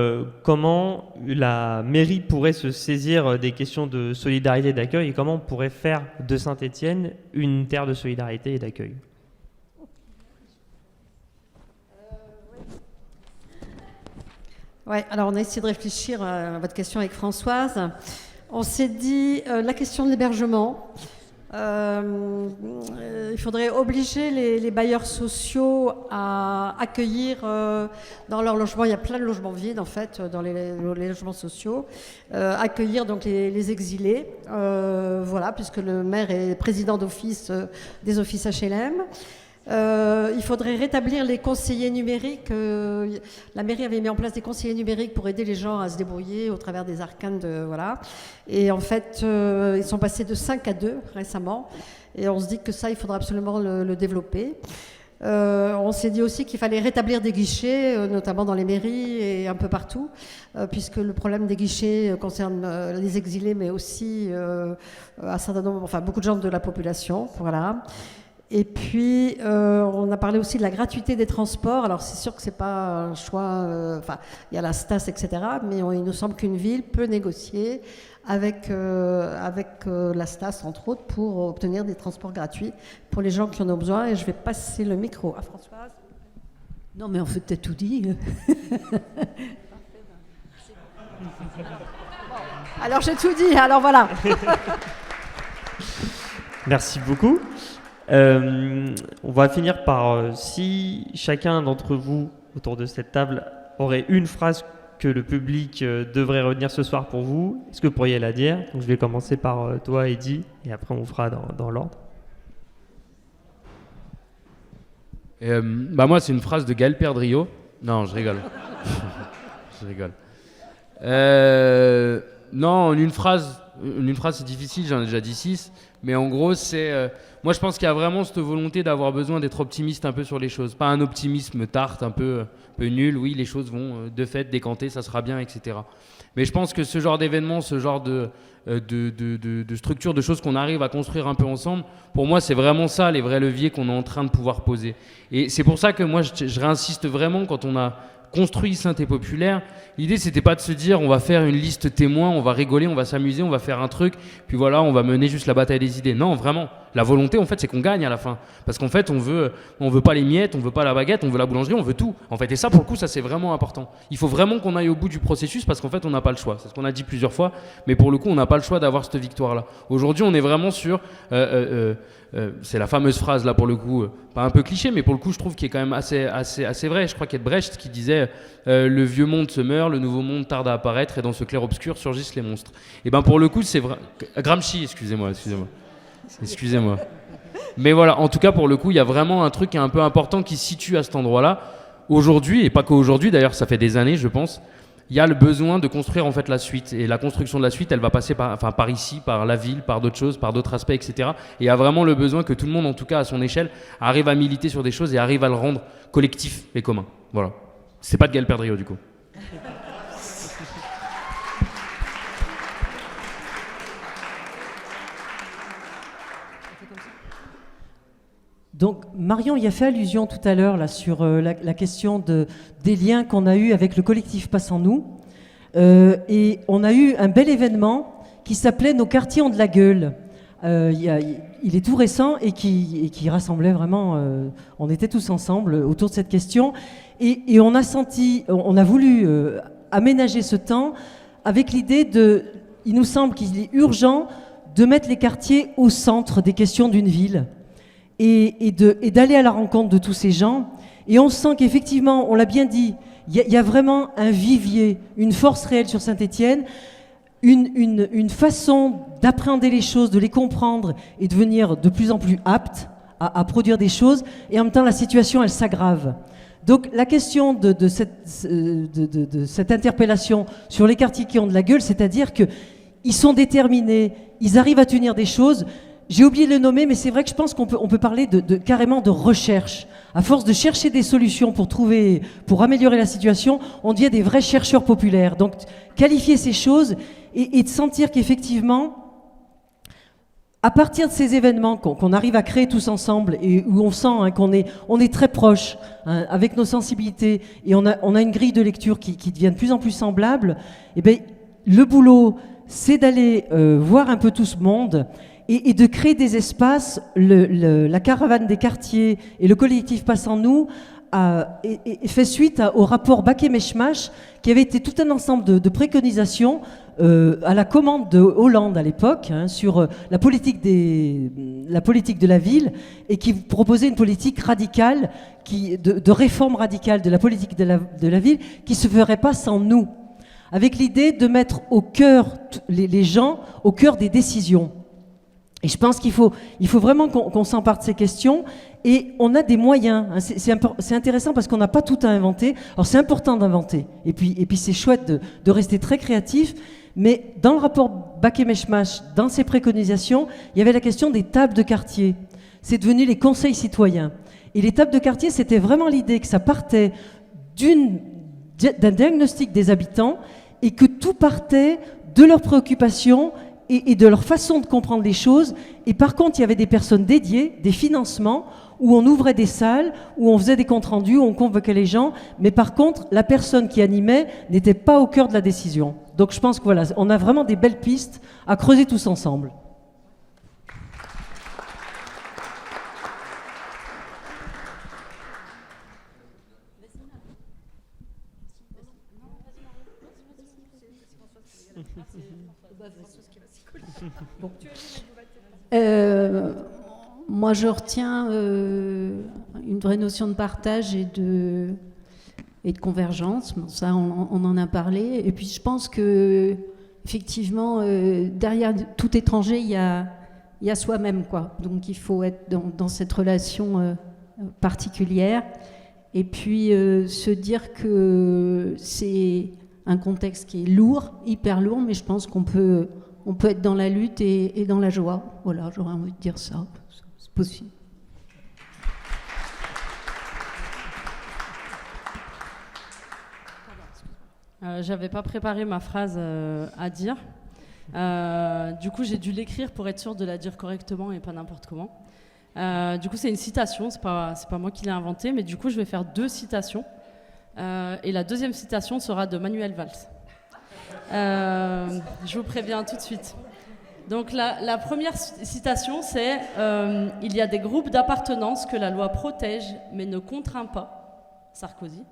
comment la mairie pourrait se saisir des questions de solidarité et d'accueil et comment on pourrait faire de Saint-Étienne une terre de solidarité et d'accueil. Ouais, alors on a essayé de réfléchir à votre question avec Françoise. On s'est dit la question de l'hébergement. Il faudrait obliger les bailleurs sociaux à accueillir dans leur logement, il y a plein de logements vides en fait dans les logements sociaux, accueillir donc les exilés, voilà, puisque le maire est président d'office des offices HLM. Il faudrait rétablir les conseillers numériques. La mairie avait mis en place des conseillers numériques pour aider les gens à se débrouiller au travers des arcanes voilà. Et en fait, ils sont passés de 5 à 2 récemment. Et on se dit que ça, il faudra absolument le développer. On s'est dit aussi qu'il fallait rétablir des guichets, notamment dans les mairies et un peu partout, puisque le problème des guichets concerne les exilés, mais aussi un certain nombre, enfin beaucoup de gens de la population. Voilà. Et puis, on a parlé aussi de la gratuité des transports. Alors, c'est sûr que ce n'est pas un choix... il y a la STAS, etc. Mais il nous semble qu'une ville peut négocier avec la STAS, entre autres, pour obtenir des transports gratuits pour les gens qui en ont besoin. Et je vais passer le micro à Françoise. Non, mais on fait peut-être tout dit. Alors, j'ai tout dit. Alors, voilà. Merci beaucoup. On va finir par si chacun d'entre vous autour de cette table aurait une phrase que le public devrait retenir ce soir pour vous? Est-ce que vous pourriez la dire? Donc, je vais commencer par toi, Eddy, et après on fera dans l'ordre. Moi, c'est une phrase de Gaël Perdriau. Non, je rigole. Je rigole. Non, une phrase, c'est difficile, j'en ai déjà dit 6. Mais en gros, c'est... moi, je pense qu'il y a vraiment cette volonté d'avoir besoin d'être optimiste un peu sur les choses. Pas un optimisme tarte, un peu nul. Oui, les choses vont de fait décanter, ça sera bien, etc. Mais je pense que ce genre d'événement, ce genre de structure, de choses qu'on arrive à construire un peu ensemble, pour moi, c'est vraiment ça, les vrais leviers qu'on est en train de pouvoir poser. Et c'est pour ça que moi, je réinsiste vraiment quand on a construit Synthé Populaire. L'idée, c'était pas de se dire on va faire une liste témoin, on va rigoler, on va s'amuser, on va faire un truc, puis voilà, on va mener juste la bataille des idées. Non, vraiment, la volonté, en fait, c'est qu'on gagne à la fin. Parce qu'en fait, on veut pas les miettes, on veut pas la baguette, on veut la boulangerie, on veut tout. En fait, et ça, pour le coup, ça, c'est vraiment important. Il faut vraiment qu'on aille au bout du processus parce qu'en fait, on n'a pas le choix. C'est ce qu'on a dit plusieurs fois, mais pour le coup, on n'a pas le choix d'avoir cette victoire-là. Aujourd'hui, on est vraiment sur... c'est la fameuse phrase là pour le coup, pas un peu cliché, mais pour le coup je trouve qu'il est quand même assez vrai. Je crois qu'il y a Brecht qui disait le vieux monde se meurt, le nouveau monde tarde à apparaître et dans ce clair-obscur surgissent les monstres. Et ben pour le coup c'est vrai. Gramsci, excusez-moi. Mais voilà, en tout cas pour le coup il y a vraiment un truc qui est un peu important qui se situe à cet endroit-là aujourd'hui, et pas qu'aujourd'hui d'ailleurs, ça fait des années je pense. Il y a le besoin de construire en fait la suite, et la construction de la suite elle va passer par ici, par la ville, par d'autres choses, par d'autres aspects, etc. Et il y a vraiment le besoin que tout le monde, en tout cas à son échelle, arrive à militer sur des choses et arrive à le rendre collectif et commun. Voilà. C'est pas de Gaël Perdriau du coup. Donc Marion y a fait allusion tout à l'heure là, sur la question des liens qu'on a eus avec le collectif Passe en nous. Et on a eu un bel événement qui s'appelait Nos quartiers ont de la gueule. Il est tout récent et qui rassemblait vraiment... on était tous ensemble autour de cette question. Et on a voulu aménager ce temps avec l'idée de... Il nous semble qu'il est urgent de mettre les quartiers au centre des questions d'une ville. Et d'aller à la rencontre de tous ces gens. Et on sent qu'effectivement, on l'a bien dit, il y a vraiment un vivier, une force réelle sur Saint-Étienne, une façon d'appréhender les choses, de les comprendre et de devenir de plus en plus apte à produire des choses. Et en même temps, la situation, elle s'aggrave. Donc la question de cette interpellation sur les quartiers qui ont de la gueule, c'est-à-dire qu'ils sont déterminés, ils arrivent à tenir des choses. J'ai oublié de le nommer, mais c'est vrai que je pense qu'on peut parler carrément de recherche. À force de chercher des solutions pour améliorer la situation, on devient des vrais chercheurs populaires. Donc, qualifier ces choses et de sentir qu'effectivement, à partir de ces événements qu'on arrive à créer tous ensemble et où on sent qu'on est très proches avec nos sensibilités et on a une grille de lecture qui devient de plus en plus semblable, et bien, le boulot, c'est d'aller voir un peu tout ce monde et de créer des espaces. La caravane des quartiers et le collectif Passe en nous fait suite au rapport Baquet-Meshmash, qui avait été tout un ensemble de préconisations à la commande de Hollande à l'époque, sur la politique de la ville, et qui proposait une politique radicale, de réforme radicale de la politique de la ville, qui ne se ferait pas sans nous, avec l'idée de mettre au cœur les gens, au cœur des décisions. Et je pense qu'il faut vraiment qu'on s'empare de ces questions, et on a des moyens. C'est intéressant parce qu'on n'a pas tout à inventer. Alors c'est important d'inventer, et puis c'est chouette de rester très créatif, mais dans le rapport Baquet-Meshmash, dans ses préconisations, il y avait la question des tables de quartier. C'est devenu les conseils citoyens. Et les tables de quartier, c'était vraiment l'idée que ça partait d'un diagnostic des habitants, et que tout partait de leurs préoccupations et de leur façon de comprendre les choses. Et par contre, il y avait des personnes dédiées, des financements, où on ouvrait des salles, où on faisait des comptes rendus, où on convoquait les gens. Mais par contre, la personne qui animait n'était pas au cœur de la décision. Donc je pense que voilà, on a vraiment des belles pistes à creuser tous ensemble. Moi, je retiens une vraie notion de partage et et de convergence. Bon, ça, on en a parlé. Et puis je pense que effectivement, derrière tout étranger, il y a soi-même, quoi. Donc il faut être dans cette relation particulière. Et puis se dire que c'est un contexte qui est lourd, hyper lourd, mais je pense qu'on peut être dans la lutte et dans la joie. Voilà, j'aurais envie de dire ça. C'est possible. J'avais pas préparé ma phrase à dire. Du coup, j'ai dû l'écrire pour être sûre de la dire correctement et pas n'importe comment. Du coup, c'est une citation, c'est pas moi qui l'ai inventée, mais du coup, je vais faire 2 citations. Et la deuxième citation sera de Manuel Valls. Je vous préviens tout de suite. Donc, la première citation, c'est il y a des groupes d'appartenance que la loi protège mais ne contraint pas. Sarkozy.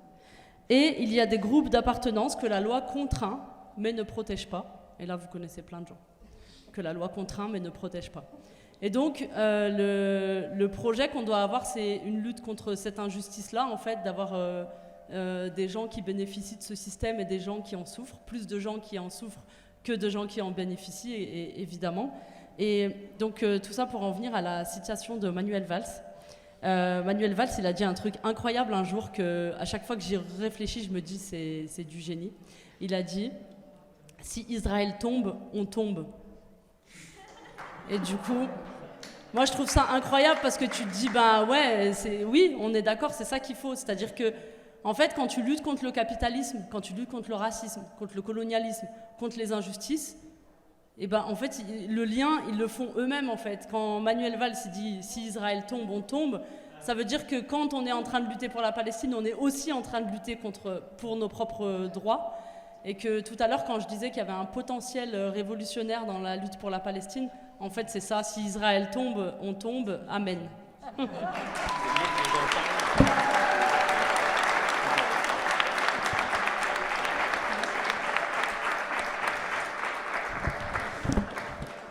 Et il y a des groupes d'appartenance que la loi contraint mais ne protège pas. Et là, vous connaissez plein de gens. Que la loi contraint mais ne protège pas. Et donc, le projet qu'on doit avoir, c'est une lutte contre cette injustice-là, en fait, d'avoir des gens qui bénéficient de ce système et des gens qui en souffrent, plus de gens qui en souffrent que de gens qui en bénéficient, évidemment. Et donc, tout ça pour en venir à la citation de Manuel Valls. Manuel Valls, il a dit un truc incroyable un jour que, à chaque fois que j'y réfléchis, je me dis c'est du génie. Il a dit « Si Israël tombe, on tombe ». Et du coup, moi je trouve ça incroyable parce que tu te dis, bah ouais, oui, on est d'accord, c'est ça qu'il faut. C'est-à-dire que, en fait, quand tu luttes contre le capitalisme, quand tu luttes contre le racisme, contre le colonialisme, contre les injustices, et ben en fait, le lien, ils le font eux-mêmes en fait. Quand Manuel Valls dit, si Israël tombe, on tombe, ça veut dire que quand on est en train de lutter pour la Palestine, on est aussi en train de lutter pour nos propres droits. Et que tout à l'heure, quand je disais qu'il y avait un potentiel révolutionnaire dans la lutte pour la Palestine, en fait, c'est ça. Si Israël tombe, on tombe. Amen.